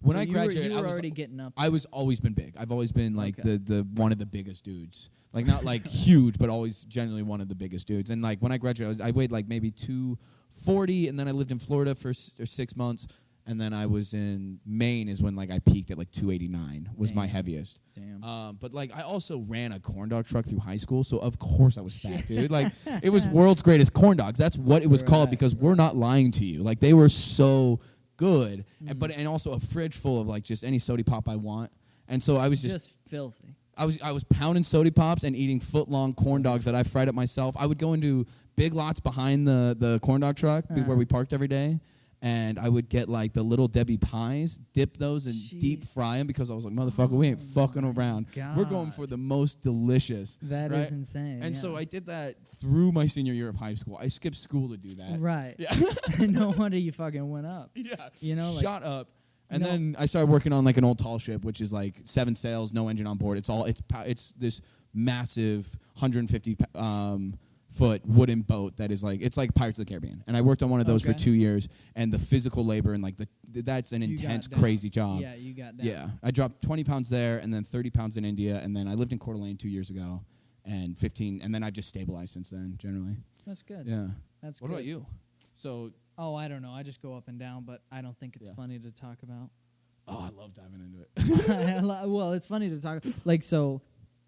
When
So
I graduated,
you were
I was
already getting up.
I was always been big. I've always been like
Okay.
the one of the biggest dudes. Like not like huge, but always generally one of the biggest dudes. And like when I graduated, I weighed like maybe 240, and then I lived in Florida for 6 months, and then I was in Maine is when like I peaked at like 289 was my
Damn.
heaviest.
Damn.
But like I also ran a corn dog truck through high school, so of course I was fat, dude. Like it was world's greatest corn dogs. That's what it was called
Right,
because we're not lying to you. Like they were so good,
Mm.
and also a fridge full of like just any soda pop I want. And so I was
just filthy.
I was pounding soda pops and eating foot-long corn dogs that I fried up myself. I would go into big lots behind the corn dog truck where we parked every day, and I would get like the Little Debbie pies, dip those and deep fry them because I was like, motherfucker, we ain't fucking around. We're going for the most delicious.
That
right?
is insane.
And
yeah.
so I did that through my senior year of high school. I skipped school to do that.
Right.
Yeah.
No wonder you fucking went up.
Yeah.
You know, like,
Shot up. And then I started working on like an old tall ship, which is like 7 sails, no engine on board. It's this massive 150 foot wooden boat that is like, it's like Pirates of the Caribbean. And I worked on one of those for 2 years, and the physical labor and like that's an intense, crazy job.
Yeah, you got down.
Yeah, I dropped 20 pounds there, and then 30 pounds in India, and then I lived in Coeur d'Alene 2 years ago, and 15, and then I've just stabilized since then. Generally,
That's good.
yeah.
That's
What
good.
about you? So,
Oh, I don't know. I just go up and down, but I don't think it's funny to talk about.
oh, I love diving into it.
Well, it's funny to talk. Like, so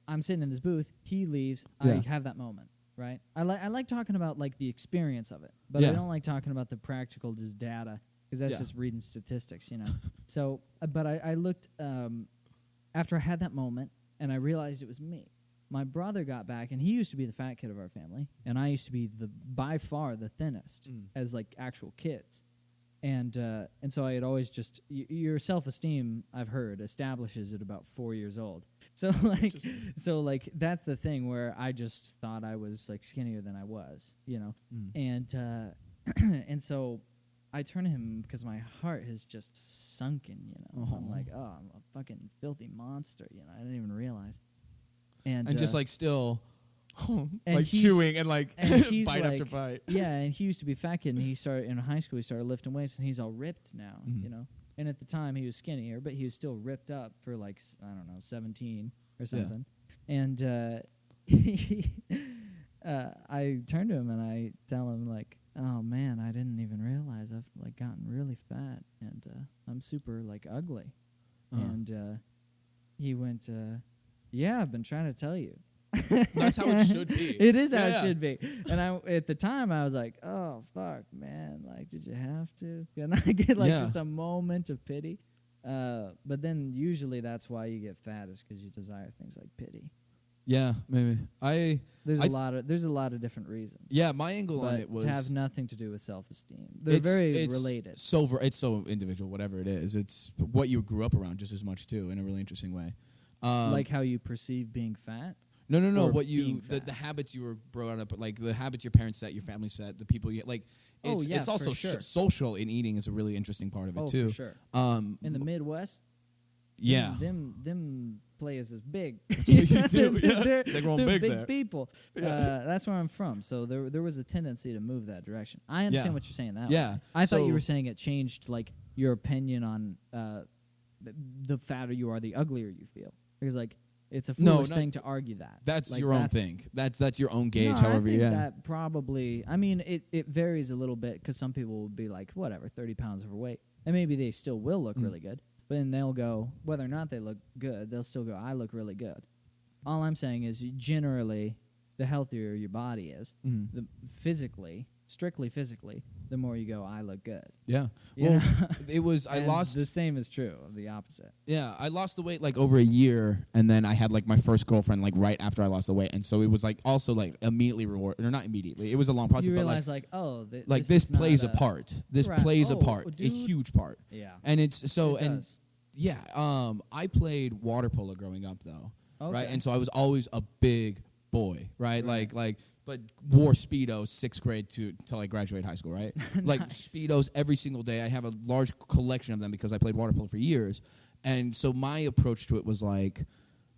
I'm sitting in this booth. He leaves.
Yeah.
I have that moment, right? I like talking about like the experience of it, but I
Yeah.
don't like talking about the practical just data because that's
Yeah.
just reading statistics, you know. So, but I looked after I had that moment, and I realized it was me. My brother got back, and he used to be the fat kid of our family, and I used to be by far the thinnest as like actual kids. And so I had always just your self-esteem, I've heard, establishes at about 4 years old. So like that's the thing where I just thought I was like skinnier than I was, you know. And and so I turned to him because my heart has just sunken, you know. I'm like, oh, I'm a fucking filthy monster, you know. I didn't even realize. And
just like still
and
like
he's-
chewing and like
and he's
bite after
like-
bite.
yeah, and he used to be a fat kid, and he started in high school. He started lifting weights, and he's all ripped now, you know. And at the time, he was skinnier, but he was still ripped up for like I don't know, 17 or something. And I turned to him and I tell him like, "Oh man, I didn't even realize I've like gotten really fat, and I'm super like ugly." And he went, "Yeah, I've been trying to tell you."
That's how it should be.
It is how
Yeah.
it should be. And at the time I was like, oh fuck, man, like did you have to? And I get like just a moment of pity. But then usually that's why you get fat is because you desire things like pity.
Yeah, maybe.
There's a lot of different reasons.
Yeah, my angle
but
on it was
to have nothing to do with self-esteem. They're very related.
It's so individual, whatever it is. It's what you grew up around just as much too, in a really interesting way.
Like how you perceive being fat.
No.
Or
What you
being fat.
the habits you were brought up, like the habits your parents set, your family set, the people you like. It's also
for sure.
social in eating is a really interesting part of it too.
For sure. In the Midwest.
Yeah.
Them players is big.
That's what you do. Yeah. They're growing
big
there.
People.
Yeah.
That's where I'm from. So there was a tendency to move that direction. I understand what you're saying that
Yeah.
way. I thought you were saying it changed like your opinion on the fatter you are, the uglier you feel. Because like it's a foolish thing to argue that.
That's
like,
your own thing. That's your own gauge. However,
I think that probably. I mean, it varies a little bit because some people will be like, whatever, 30 pounds overweight, and maybe they still will look really good. But then they'll go, whether or not they look good, they'll still go, I look really good. All I'm saying is, generally, the healthier your body is, the strictly physically, the more you go, I look good.
Yeah.
Well,
it was, I lost.
The same is true of the opposite.
Yeah, I lost the weight like over a year, and then I had like my first girlfriend like right after I lost the weight, and so it was like also like immediately reward, or not immediately. It was a long process.
You
but
realize like oh,
this plays a part. This plays a part,
dude.
a huge part.
Yeah.
And it's so
it does.
Yeah. I played water polo growing up though, right?
Okay.
And so I was always a big boy, right? Like. But wore Speedos 6th grade till I graduated high school, right? Like
Nice.
Speedos every single day. I have a large collection of them because I played water polo for years. And so my approach to it was like,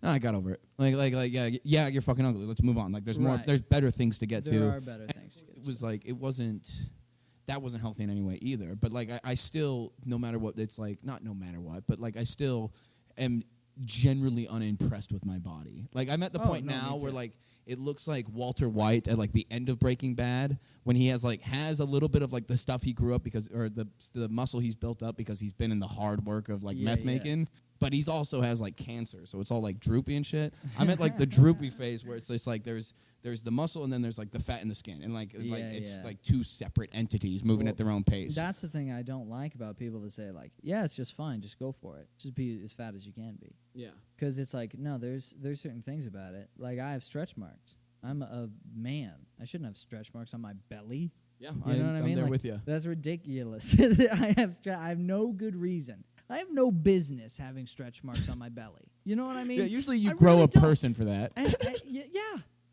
no, I got over it. Like yeah, you're fucking ugly. Let's move on. Like there's more, there's better things to get to.
There are better things to get to.
It was like, that wasn't healthy in any way either. But like I still, no matter what, it's like, not no matter what, but like I still am generally unimpressed with my body. Like I'm at the point now where like, it looks like Walter White at like the end of Breaking Bad when he has a little bit of like the stuff he grew up because, or the muscle he's built up because he's been in the hard work of like meth making. But he's also has like cancer, so it's all like droopy and shit. I'm at like the droopy phase where it's just like there's the muscle and then there's like the fat in the skin, and like it's like two separate entities moving at their own pace.
That's the thing I don't like about people that say like, yeah, it's just fine, just go for it, just be as fat as you can be.
Yeah.
Because it's like no, there's certain things about it. Like I have stretch marks. I'm a man. I shouldn't have stretch marks on my belly.
Yeah,
you know what I mean?
I'm there
like,
with you.
That's ridiculous. I have no good reason. I have no business having stretch marks on my belly. You know what I mean?
Yeah, usually you grow a person for that.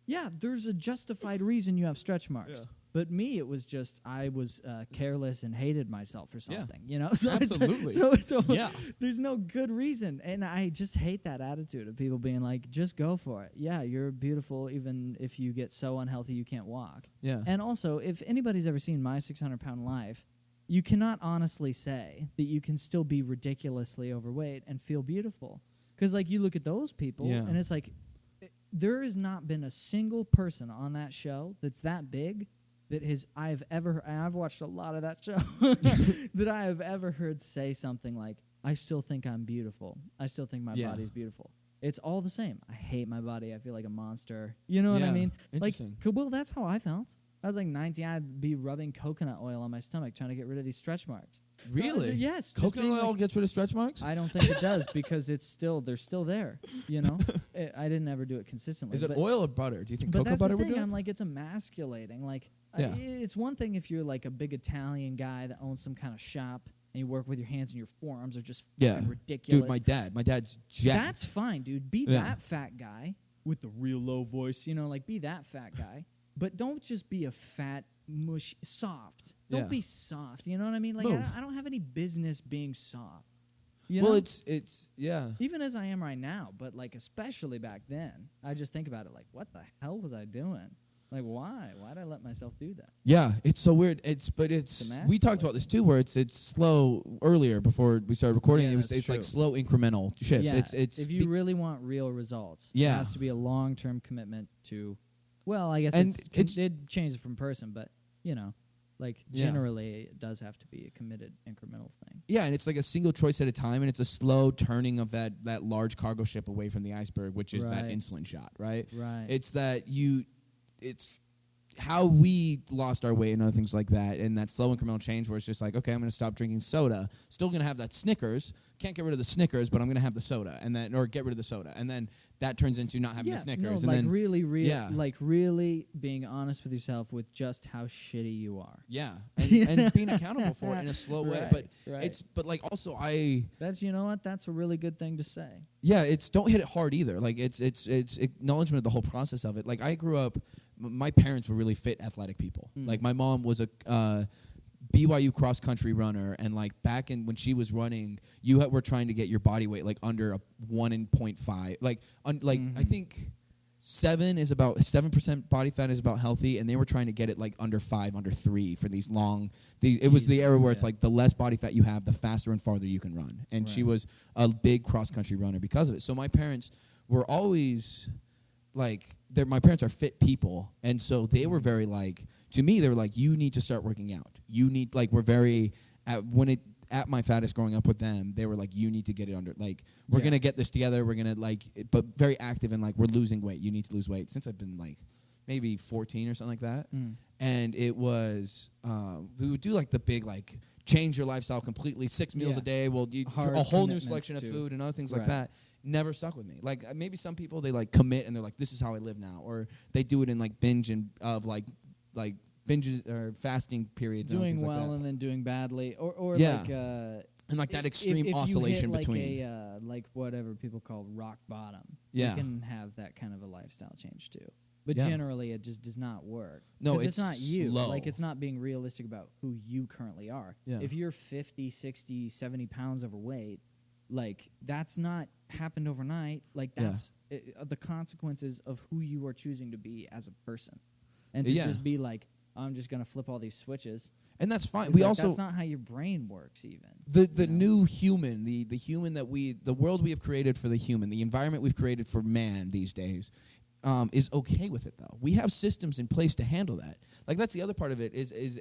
Yeah, there's a justified reason you have stretch marks. Yeah. But me, it was just I was careless and hated myself for something. You know, so
absolutely.
So yeah, there's no good reason, and I just hate that attitude of people being like, "Just go for it." Yeah, you're beautiful, even if you get so unhealthy you can't walk.
Yeah.
And also, if anybody's ever seen my 600-pound life, you cannot honestly say that you can still be ridiculously overweight and feel beautiful, because like you look at those people, and it's like there has not been a single person on that show that's that big. I've watched a lot of that show, that I have ever heard say something like, I still think I'm beautiful. I still think my body's beautiful. It's all the same. I hate my body. I feel like a monster. You know what I mean?
Interesting.
Like, well, that's how I felt. I was like 19. I'd be rubbing coconut oil on my stomach trying to get rid of these stretch marks.
Really?
Yes.
Coconut oil gets rid of stretch marks?
I don't think it does because they're still there. You know, I didn't ever do it consistently.
Is it oil or butter? Do you think
cocoa
butter
would do it?
I'm
like, it's emasculating. Like, it's one thing if you're like a big Italian guy that owns some kind of shop and you work with your hands and your forearms are just fucking ridiculous.
Dude, my dad's jacked.
That's fine, dude. Be that fat guy with the real low voice. You know, like be that fat guy. But don't just be a fat, mushy, soft. Don't be soft. You know what I mean? Like I don't have any business being soft. You know?
It's
Even as I am right now, but like especially back then, I just think about it like, what the hell was I doing? Like why? Why did I let myself do that?
Yeah, it's so weird. We talked about this too, where it's slow earlier before we started recording. It's like slow incremental shifts.
Yeah,
it's
if you really want real results, it has to be a long-term commitment to. Well, I guess it did change from person, but you know, like generally it does have to be a committed incremental thing.
Yeah, and it's like a single choice at a time, and it's a slow turning of that large cargo ship away from the iceberg, which is that insulin shot, right?
Right.
It's how we lost our weight and other things like that, and that slow incremental change where it's just like, okay, I'm going to stop drinking soda. Still going to have that Snickers. Can't get rid of the Snickers, but I'm going to have the soda, or get rid of the soda, and then that turns into not having the Snickers.
No,
and
then like really being honest with yourself with just how shitty you are.
Yeah, and being accountable for it in a slow way. But like also
that's that's a really good thing to say.
Yeah, don't hit it hard either. Like it's acknowledgement of the whole process of it. Like I grew up. My parents were really fit, athletic people. Like my mom was BYU cross country runner, and like back in when she was running, you were trying to get your body weight like under a 1.5. I think 7% body fat is about healthy, and they were trying to get it like under 5, under 3 for these long. It was the era where it's like the less body fat you have, the faster and farther you can run. And she was a big cross country runner because of it. So my parents were always like, my parents are fit people, and so they were very like, to me, they were like, you need to start working out. You need, like, we're very, at my fattest growing up with them, they were like, you need to get it under, like, we're going to get this together. We're going to, like, but very active and, like, we're losing weight. You need to lose weight. Since I've been, like, maybe 14 or something like that. And it was, we would do, like, the big, like, change your lifestyle completely, 6 meals a day. Well, a whole new selection of food and other things like that. Never stuck with me. Like, maybe some people, they, like, commit and they're like, this is how I live now. Or they do it in, like, binge and of, like binges or fasting periods.
Doing well
like
and then doing badly. Or
like...
and
like that extreme oscillation
you hit
between.
Like whatever people call rock bottom.
Yeah.
You can have that kind of a lifestyle change too. But generally it just does not work.
No,
it's not you.
slow.
Like, it's not being realistic about who you currently are.
Yeah.
If you're 50, 60, 70 pounds overweight, like, that's not happened overnight. Like, that's the consequences of who you are choosing to be as a person. And to just be like, I'm just going to flip all these switches.
And that's fine.
That's not how your brain works even.
The new human, the human the world we have created for the human, the environment we've created for man these days, is okay with it, though. We have systems in place to handle that. Like, that's the other part of it is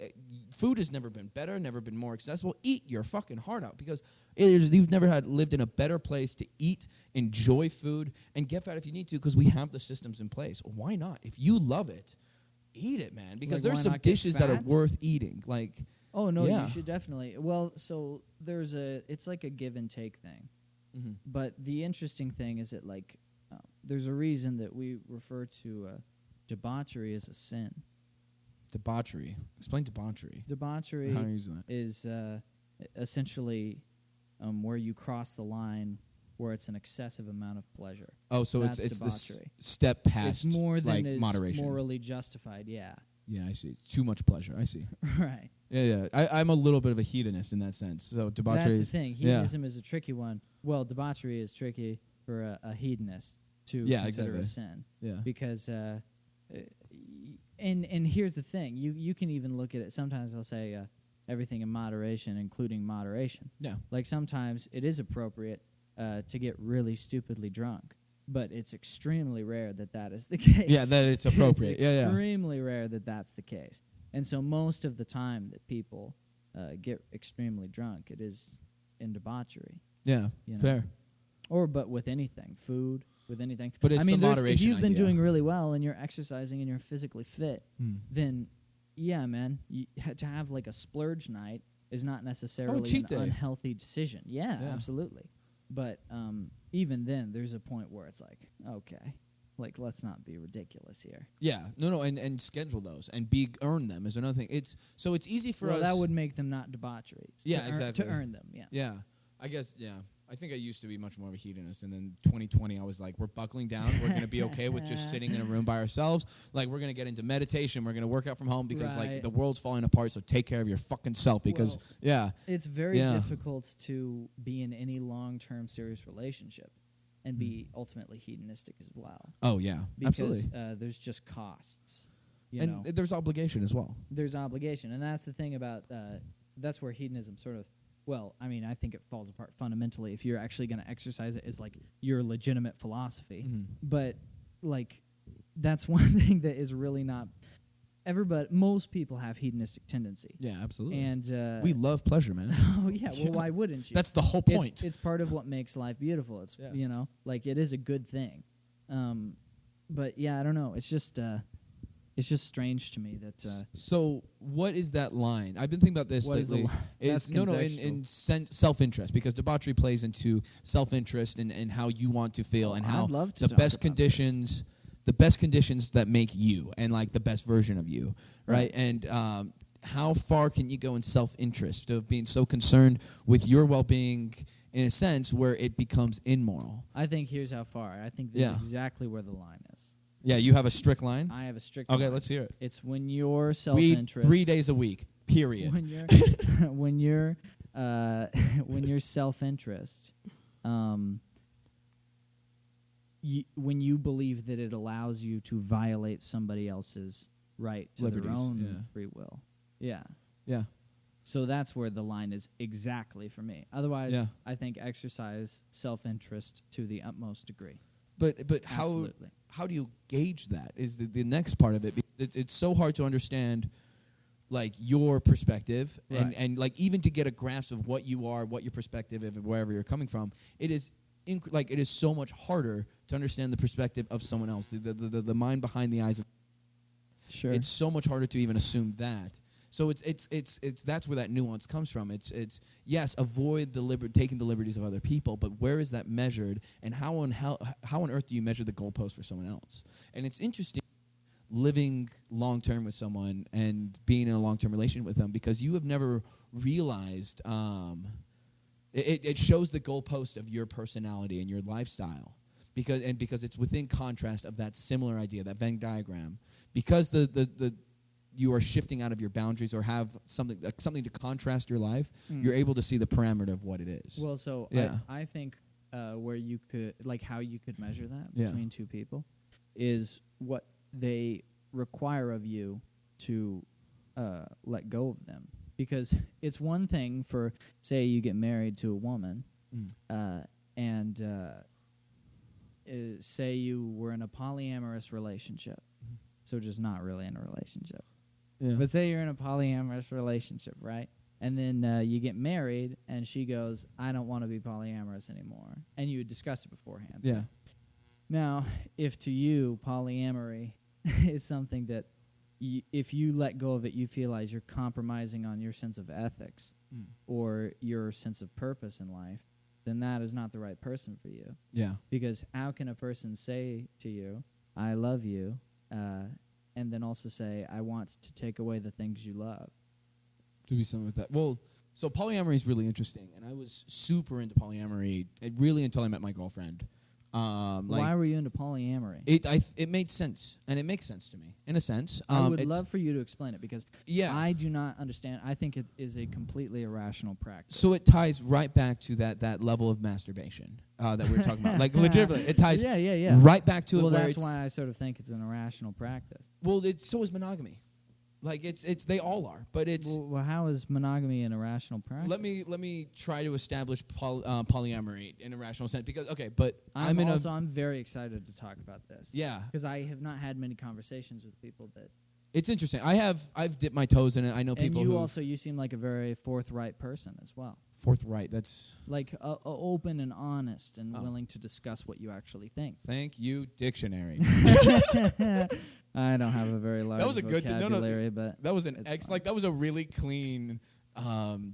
food has never been better, never been more accessible. Eat your fucking heart out, because you've never lived in a better place to eat, enjoy food, and get fat if you need to, because we have the systems in place. Why not? If you love it, eat it, man, because there's some dishes that are worth eating. Like,
oh, no, you should definitely. Well, so it's like a give and take thing. Mm-hmm. But the interesting thing is that, like, there's a reason that we refer to debauchery as a sin.
Debauchery. Explain debauchery.
Debauchery is essentially where you cross the line where it's an excessive amount of pleasure.
Oh, so
that's
it's
debauchery.
This step past,
it's more than
like,
is
moderation.
Morally justified, yeah.
Yeah, I see. Too much pleasure. I see.
Right.
Yeah. I'm a little bit of a hedonist in that sense. So debauchery.
That's the thing. Hedonism is a tricky one. Well, debauchery is tricky for a hedonist to consider a sin. Yeah. Because, and here's the thing. You can even look at it. Sometimes I'll say everything in moderation, including moderation. Yeah. Like, sometimes it is appropriate to get really stupidly drunk. But it's extremely rare that is the case. Yeah,
that it's appropriate.
It's extremely rare that that's the case. And so most of the time that people get extremely drunk, it is in debauchery.
Yeah, fair.
But with anything, food, with anything.
But it's the moderation
if you've been
idea.
doing really well and you're exercising and you're physically fit, then, yeah, man, to have like a splurge night is not necessarily an unhealthy decision. Yeah, absolutely. But even then, there's a point where it's like, okay, like, let's not be ridiculous here.
Yeah, no, and schedule those and earn them is another thing. It's easy for us.
Well, that would make them not debauchery.
Yeah, exactly.
To earn them, yeah.
Yeah, I guess, yeah. I think I used to be much more of a hedonist, and then 2020, I was like, we're buckling down. We're going to be okay with just sitting in a room by ourselves. Like, we're going to get into meditation. We're going to work out from home because, like, the world's falling apart, so take care of your fucking self because,
It's very difficult to be in any long-term serious relationship and be ultimately hedonistic as well.
Oh, yeah, absolutely.
Because there's just costs.
And there's obligation as well.
There's obligation, and that's the thing about, that's where hedonism sort of, well, I mean, I think it falls apart fundamentally if you're actually going to exercise it as, like, your legitimate philosophy. Mm-hmm. But, like, that's one thing that is really not... most people have hedonistic tendency.
Yeah, absolutely.
And
we love pleasure, man.
Oh, yeah. Well, why wouldn't you?
That's the whole point.
It's part of what makes life beautiful. It's, like, it is a good thing. But, yeah, I don't know. It's just strange to me that...
So what is that line? I've been thinking about this lately. In self-interest, because debauchery plays into self-interest and how you want to feel and how the best conditions that make you and, like, the best version of you, right? And how far can you go in self-interest of being so concerned with your well-being in a sense where it becomes immoral?
I think here's how far. I think this is exactly where the line is.
Yeah, you have a strict line?
I have a strict line.
Okay, let's hear it.
It's when your self-interest...
We 3 days a week. Period.
When you're self-interest, when you believe that it allows you to violate somebody else's right to
Liberties,
their own free will. Yeah.
Yeah.
So that's where the line is exactly for me. Otherwise, I think exercise self-interest to the utmost degree.
But how do you gauge that is the next part of it. It's so hard to understand, like, your perspective and like even to get a grasp of what you are, what your perspective is, wherever you're coming from. It is it is so much harder to understand the perspective of someone else, the mind behind the eyes of.
Sure.
It's so much harder to even assume that. So it's that's where that nuance comes from. It's yes, avoid taking the liberties of other people, but where is that measured, and how on earth do you measure the goalpost for someone else? And it's interesting living long term with someone and being in a long term relationship with them, because you have never realized it shows the goalpost of your personality and your lifestyle, because it's within contrast of that similar idea, that Venn diagram, because the you are shifting out of your boundaries or have something to contrast your life, you're able to see the parameter of what it is.
Well, so I think where you could, like, how you could measure that between two people is what they require of you to let go of them. Because it's one thing for, say, you get married to a woman, and say you were in a polyamorous relationship, so just not really in a relationship.
Yeah.
But say you're in a polyamorous relationship, right? And then you get married, and she goes, I don't want to be polyamorous anymore. And you would discuss it beforehand.
Yeah.
So. Now, if to you polyamory is something that if you let go of it, you feel like you're compromising on your sense of ethics or your sense of purpose in life, then that is not the right person for you.
Yeah.
Because how can a person say to you, I love you, and then also say, I want to take away the things you love?
To be something with that. Well, so polyamory is really interesting, and I was super into polyamory, really until I met my girlfriend.
Why were you into polyamory?
It made sense, and it makes sense to me, in a sense.
I would love for you to explain it, because
I
do not understand. I think it is a completely irrational practice.
So it ties right back to that level of masturbation that we were talking about. Like, legitimately, it ties right back to it.
Well,
where
that's why I sort of think it's an irrational practice.
Well, so is monogamy. Like, it's they all are, but it's.
Well, how is monogamy an irrational practice?
Let me try to establish polyamory in a rational sense, because but
I'm very excited to talk about this.
Yeah,
because I have not had many conversations with people that.
It's interesting. I've dipped my toes in it. I know people
and you seem like a very forthright person as well.
Forthright. That's
like open and honest and willing to discuss what you actually think.
Thank you, dictionary.
I don't have a very large vocabulary,
but that was that was a really clean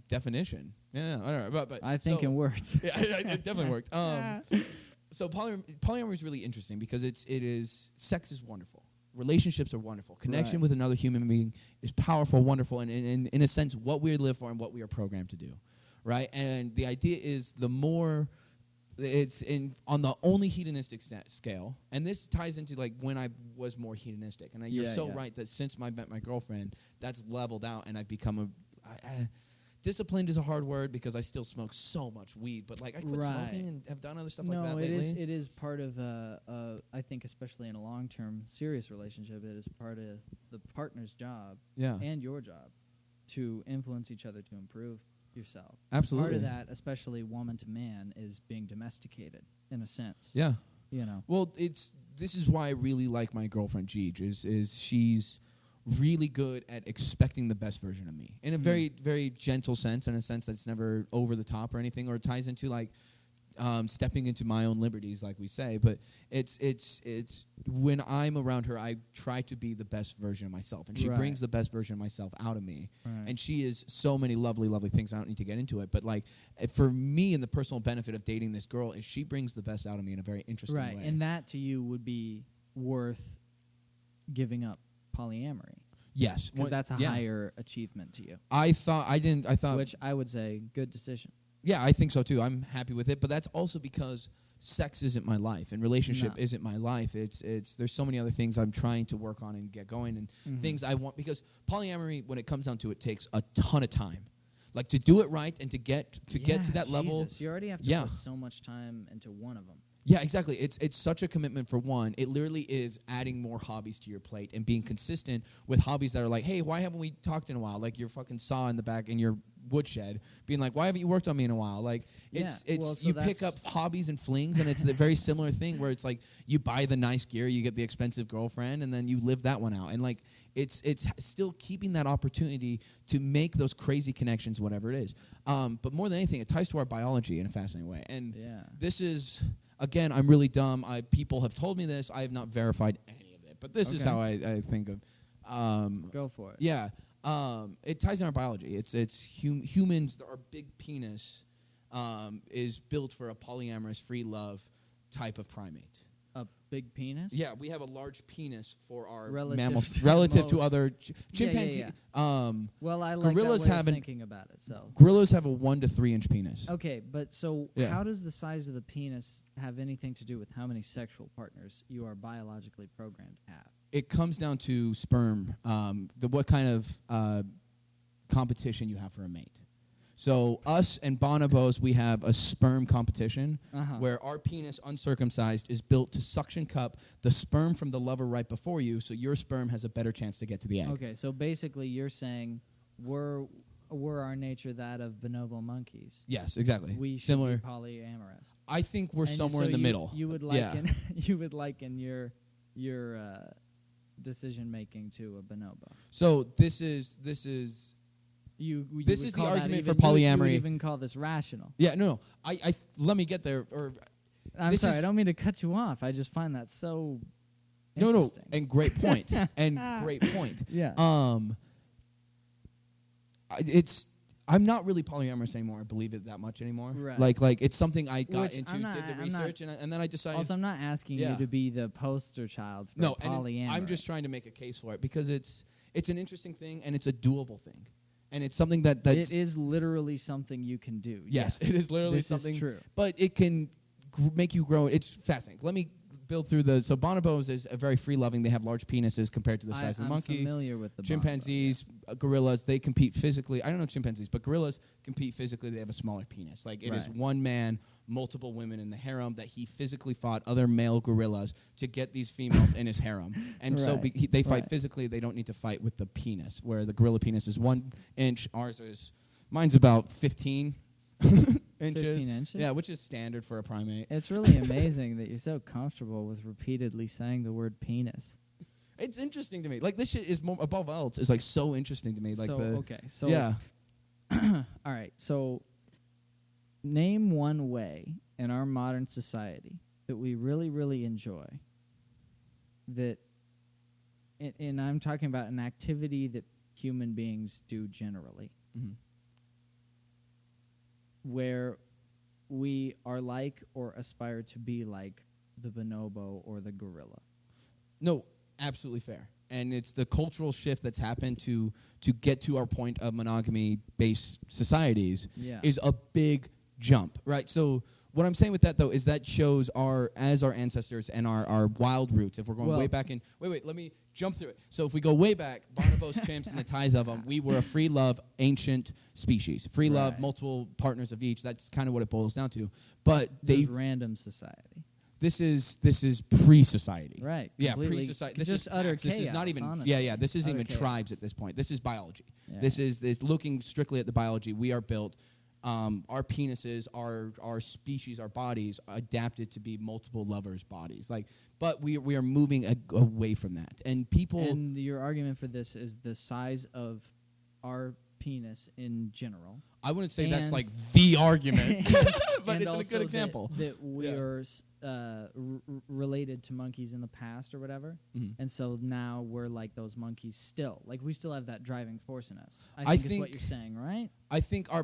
definition. Yeah, all right, but
I think in words.
Yeah, it definitely worked. So polyamory is really interesting because sex is wonderful. Relationships are wonderful. Connection with another human being is powerful, wonderful, and in a sense, what we live for and what we are programmed to do, right? And the idea is the more it's on the only hedonistic scale, and this ties into like when I was more hedonistic, and you're so right that since I met my girlfriend, that's leveled out, and I've become disciplined is a hard word because I still smoke so much weed, but like I quit smoking and have done other stuff like that lately.
No, it is part of I think especially in a long-term serious relationship, it is part of the partner's job and your job to influence each other to improve yourself.
Absolutely.
Part of that, especially woman to man, is being domesticated in a sense.
Yeah.
You know.
Well, this is why I really like my girlfriend Jeej, is she's really good at expecting the best version of me in a very, very gentle sense, in a sense that's never over the top or anything, or it ties into like stepping into my own liberties, like we say. But it's when I'm around her, I try to be the best version of myself, and she brings the best version of myself out of me. And she is so many lovely, lovely things. I don't need to get into it, but like for me, and the personal benefit of dating this girl is she brings the best out of me in a very interesting way.
And that to you would be worth giving up polyamory.
Yes,
because that's a higher achievement to you.
I thought,
which I would say, good decision.
Yeah, I think so too. I'm happy with it, but that's also because sex isn't my life and relationship
No.
isn't my life. It's there's so many other things I'm trying to work on and get going and things I want, because polyamory, when it comes down to it, takes a ton of time. Like to do it right and to get to that level.
You already have to put so much time into one of them.
Yeah, exactly. It's such a commitment for one. It literally is adding more hobbies to your plate and being consistent with hobbies that are like, hey, why haven't we talked in a while? Like your fucking saw in the back in your woodshed, being like, why haven't you worked on me in a while? Like you pick up hobbies and flings, and it's the very similar thing where it's like you buy the nice gear, you get the expensive girlfriend, and then you live that one out. And like it's still keeping that opportunity to make those crazy connections, whatever it is. But more than anything, it ties to our biology in a fascinating way. And this is. Again, I'm really dumb. People have told me this. I have not verified any of it, but this is how I think of.
Go for it.
Yeah, it ties in our biology. It's humans. Our big penis is built for a polyamorous, free love type of primate.
A big penis?
Yeah, we have a large penis for our
relative
mammals,
to
relative to
most.
other chimpanzees.
Well, I like
gorillas
that way
have
of thinking about it. So
gorillas have a 1 to 3 inch penis.
okay, but how does the size of the penis have anything to do with how many sexual partners you are biologically programmed to have?
It comes down to sperm, what kind of competition you have for a mate. So us and bonobos, we have a sperm competition where our penis, uncircumcised, is built to suction cup the sperm from the lover right before you, so your sperm has a better chance to get to the egg.
Okay, so basically you're saying we're our nature that of bonobo monkeys.
Yes, exactly.
We should
Similar.
be polyamorous.
I think we're
And
somewhere
so
in the middle.
You would liken you would liken your decision making to a bonobo.
So this is
This
is the argument for
You
polyamory.
would even call this rational.
Yeah, no. I let me get there. Or
I'm sorry, I don't mean to cut you off. I just find that so interesting.
And great point. And great point.
Yeah.
I'm not really polyamorous anymore. I believe it that much anymore.
Right.
Like it's something I got
Which
into,
I'm not-
did the
I'm
research, and then I decided.
Also, I'm not asking you to be the poster child for polyamory.
I'm just trying to make a case for it because it's an interesting thing and it's a doable thing. And it's something that's...
It is literally something you can do.
Yes, it is literally something.
Is true.
But it can make you grow. It's fascinating. Let me build through the... So bonobos is a very free-loving. They have large penises compared to the size of the monkey.
I'm familiar with the
chimpanzees, gorillas, they compete physically. I don't know chimpanzees, but gorillas compete physically. They have a smaller penis. Like it is one man, multiple women in the harem that he physically fought other male gorillas to get these females in his harem. And so they fight physically. They don't need to fight with the penis, where the gorilla penis is 1 inch. Mine's about 15 inches.
15 inches?
Yeah, which is standard for a primate.
It's really amazing that you're so comfortable with repeatedly saying the word penis.
It's interesting to me. Like this shit is above all else is like so interesting to me. Like
So all right. So name one way in our modern society that we really, really enjoy that, and I'm talking about an activity that human beings do generally, where we are like or aspire to be like the bonobo or the gorilla.
No, absolutely fair. And it's the cultural shift that's happened to get to our point of monogamy-based societies is a big jump, right? So what I'm saying with that, though, is that shows our ancestors and our wild roots. If we're going way back in... Wait, let me jump through it. So if we go way back, bonobos, chimps, and the ties of them, we were a free love, ancient species. Free love, multiple partners of each. That's kind of what it boils down to. But
random society.
This is pre-society.
Right.
Yeah, pre-society. This
just
is
utter
chaos.
chaos.
This is not even.
Honestly.
This isn't
Utter
even
chaos.
tribes at this point. This is biology.
Yeah.
This is looking strictly at the biology. We are built. Our penises, our species, our bodies adapted to be multiple lovers' bodies. But we are moving away from that. And people.
And your argument for this is the size of our penis in general.
I wouldn't say that's like the argument, but
and
it's a good example.
That we are related to monkeys in the past or whatever, and so now we're like those monkeys still. Like we still have that driving force in us. I think is what you're saying, right?
I think our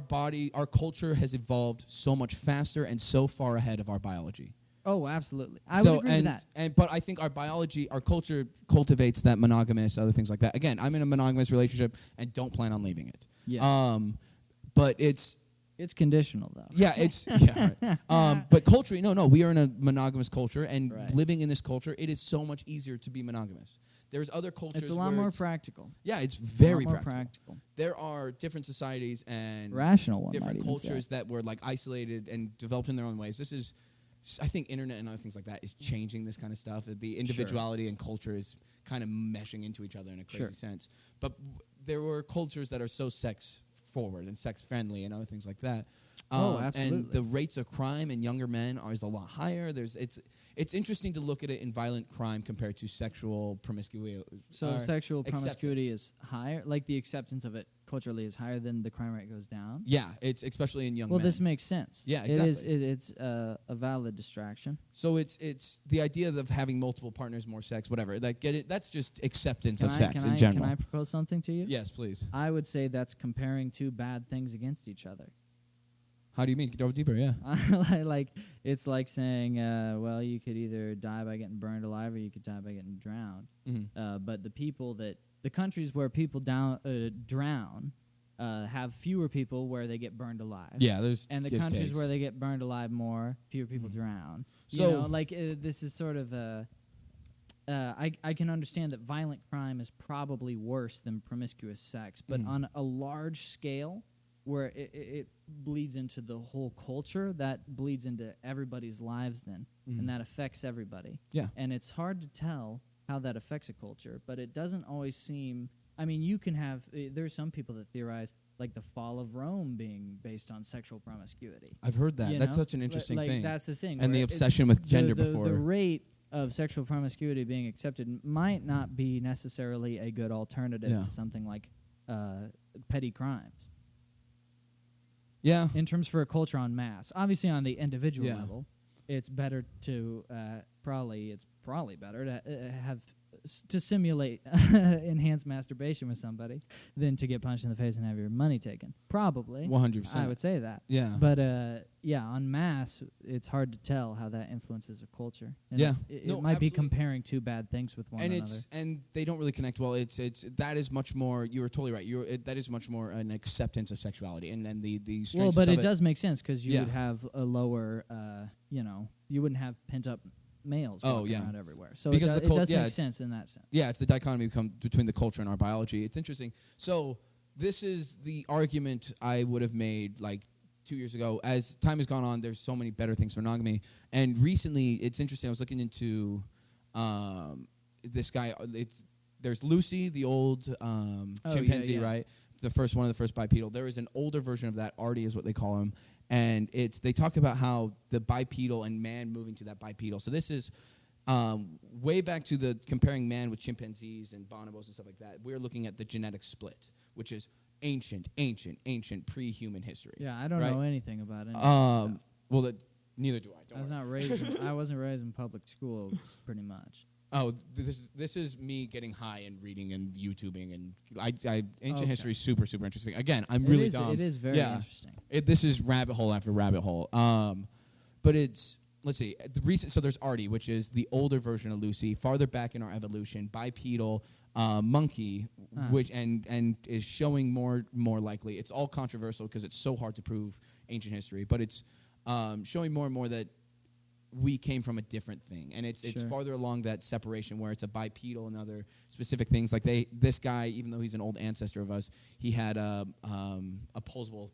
culture has evolved so much faster and so far ahead of our biology.
Oh, absolutely. I would agree with that.
But I think our biology, our culture cultivates that monogamous, other things like that. Again, I'm in a monogamous relationship and don't plan on leaving it.
Yeah.
But it's
It's conditional, though.
Yeah, it's right. But culturally, no, we are in a monogamous culture, and living in this culture, it is so much easier to be monogamous. There's other cultures.
It's a lot more practical.
Yeah, it's very
practical.
There are different societies and
rational
different cultures that were like isolated and developed in their own ways. This is, I think, internet and other things like that is changing this kind of stuff. The individuality and culture is kind of meshing into each other in a crazy sense. But there were cultures that are so sex forward and sex friendly and other things like that.
Absolutely.
And the rates of crime in younger men is a lot higher. It's interesting to look at it in violent crime compared to sexual promiscuity.
So sexual promiscuity is higher, like the acceptance of it culturally is higher than the crime rate goes down?
Yeah, it's especially in young men.
Well, this makes sense.
Yeah, exactly.
It's a valid distraction.
So it's the idea of having multiple partners, more sex, whatever. That's just acceptance of sex in general.
Can I propose something to you?
Yes, please.
I would say that's comparing two bad things against each other.
How do you mean? Go deeper, yeah.
Like it's like saying, well, you could either die by getting burned alive or you could die by getting drowned. Mm-hmm. But the countries where people drown have fewer people where they get burned alive.
Yeah,
and the countries where they get burned alive more, fewer people drown.
So
this is sort of I can understand that violent crime is probably worse than promiscuous sex, but on a large scale, where it bleeds into the whole culture, that bleeds into everybody's lives then, and that affects everybody.
Yeah.
And it's hard to tell how that affects a culture, but it doesn't always seem... I mean, you can have... there's some people that theorize, like, the fall of Rome being based on sexual promiscuity.
I've heard that. That's such an interesting thing.
That's the thing.
And the obsession with gender before.
The rate of sexual promiscuity being accepted might not be necessarily a good alternative to something like petty crimes.
Yeah.
In terms for a culture en masse. Obviously, on the individual level, it's better to it's probably better to simulate enhanced masturbation with somebody than to get punched in the face and have your money taken. Probably.
100%.
I would say that.
Yeah.
But en masse, it's hard to tell how that influences a culture. And it might be comparing two bad things with one another.
And they don't really connect well. It's that is much more. You were totally right. That is much more an acceptance of sexuality, and then the strangeness.
Well, but it does make sense because you would have a lower. You wouldn't have pent up males walking around everywhere. So because it does make sense in that sense.
Yeah, it's the dichotomy between the culture and our biology. It's interesting. So this is the argument I would have made like 2 years ago. As time has gone on, there's so many better things for monogamy. And recently, it's interesting. I was looking into this guy. There's Lucy, the old chimpanzee, right? One of the first bipedal. There is an older version of that. Artie is what they call him. And they talk about how the bipedal and man moving to that bipedal. So this is way back to the comparing man with chimpanzees and bonobos and stuff like that. We're looking at the genetic split, which is ancient pre-human history.
Yeah, I don't know anything about it. Well,
neither do I.
I wasn't raised in public school, pretty much.
Oh, this is me getting high and reading and YouTubing, and ancient history is super, super interesting. Again, I'm really dumb.
It is very interesting.
This is rabbit hole after rabbit hole. But it's, let's see, so there's Artie, which is the older version of Lucy, farther back in our evolution, bipedal monkey, which and is showing more likely. It's all controversial because it's so hard to prove ancient history, but it's showing more and more that we came from a different thing, and it's farther along that separation where it's a bipedal and other specific things. Like this guy, even though he's an old ancestor of us, he had a opposable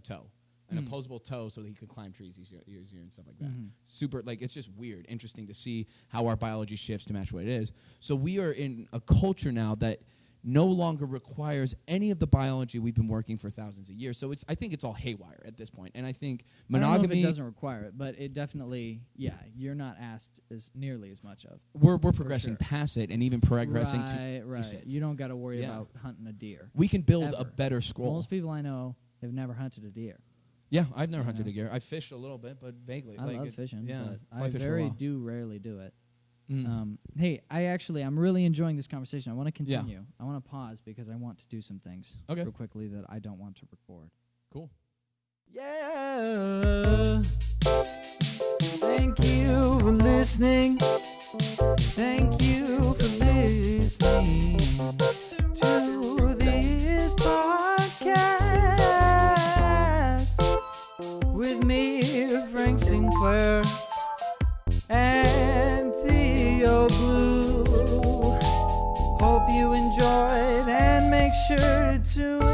toe, an opposable toe, so that he could climb trees easier and stuff like that. Super, it's just weird, interesting to see how our biology shifts to match what it is. So we are in a culture now that no longer requires any of the biology we've been working for thousands of years. So I think it's all haywire at this point. And I think monogamy...
I don't know if it doesn't require it, but it definitely, you're not asked nearly as much of.
We're progressing past it and even progressing
to... Right. You don't got to worry about hunting a deer.
We can build a better scroll.
Most people I know have never hunted a deer.
Yeah, I've never hunted a deer. I fished a little bit, but vaguely.
I love fishing, but I
rarely
do it. Hey, I'm really enjoying this conversation. I want to continue.
Yeah.
I want to pause because I want to do some things real quickly that I don't want to record.
Cool.
Yeah. Thank you for listening. Thank you for listening to this podcast.
sure to do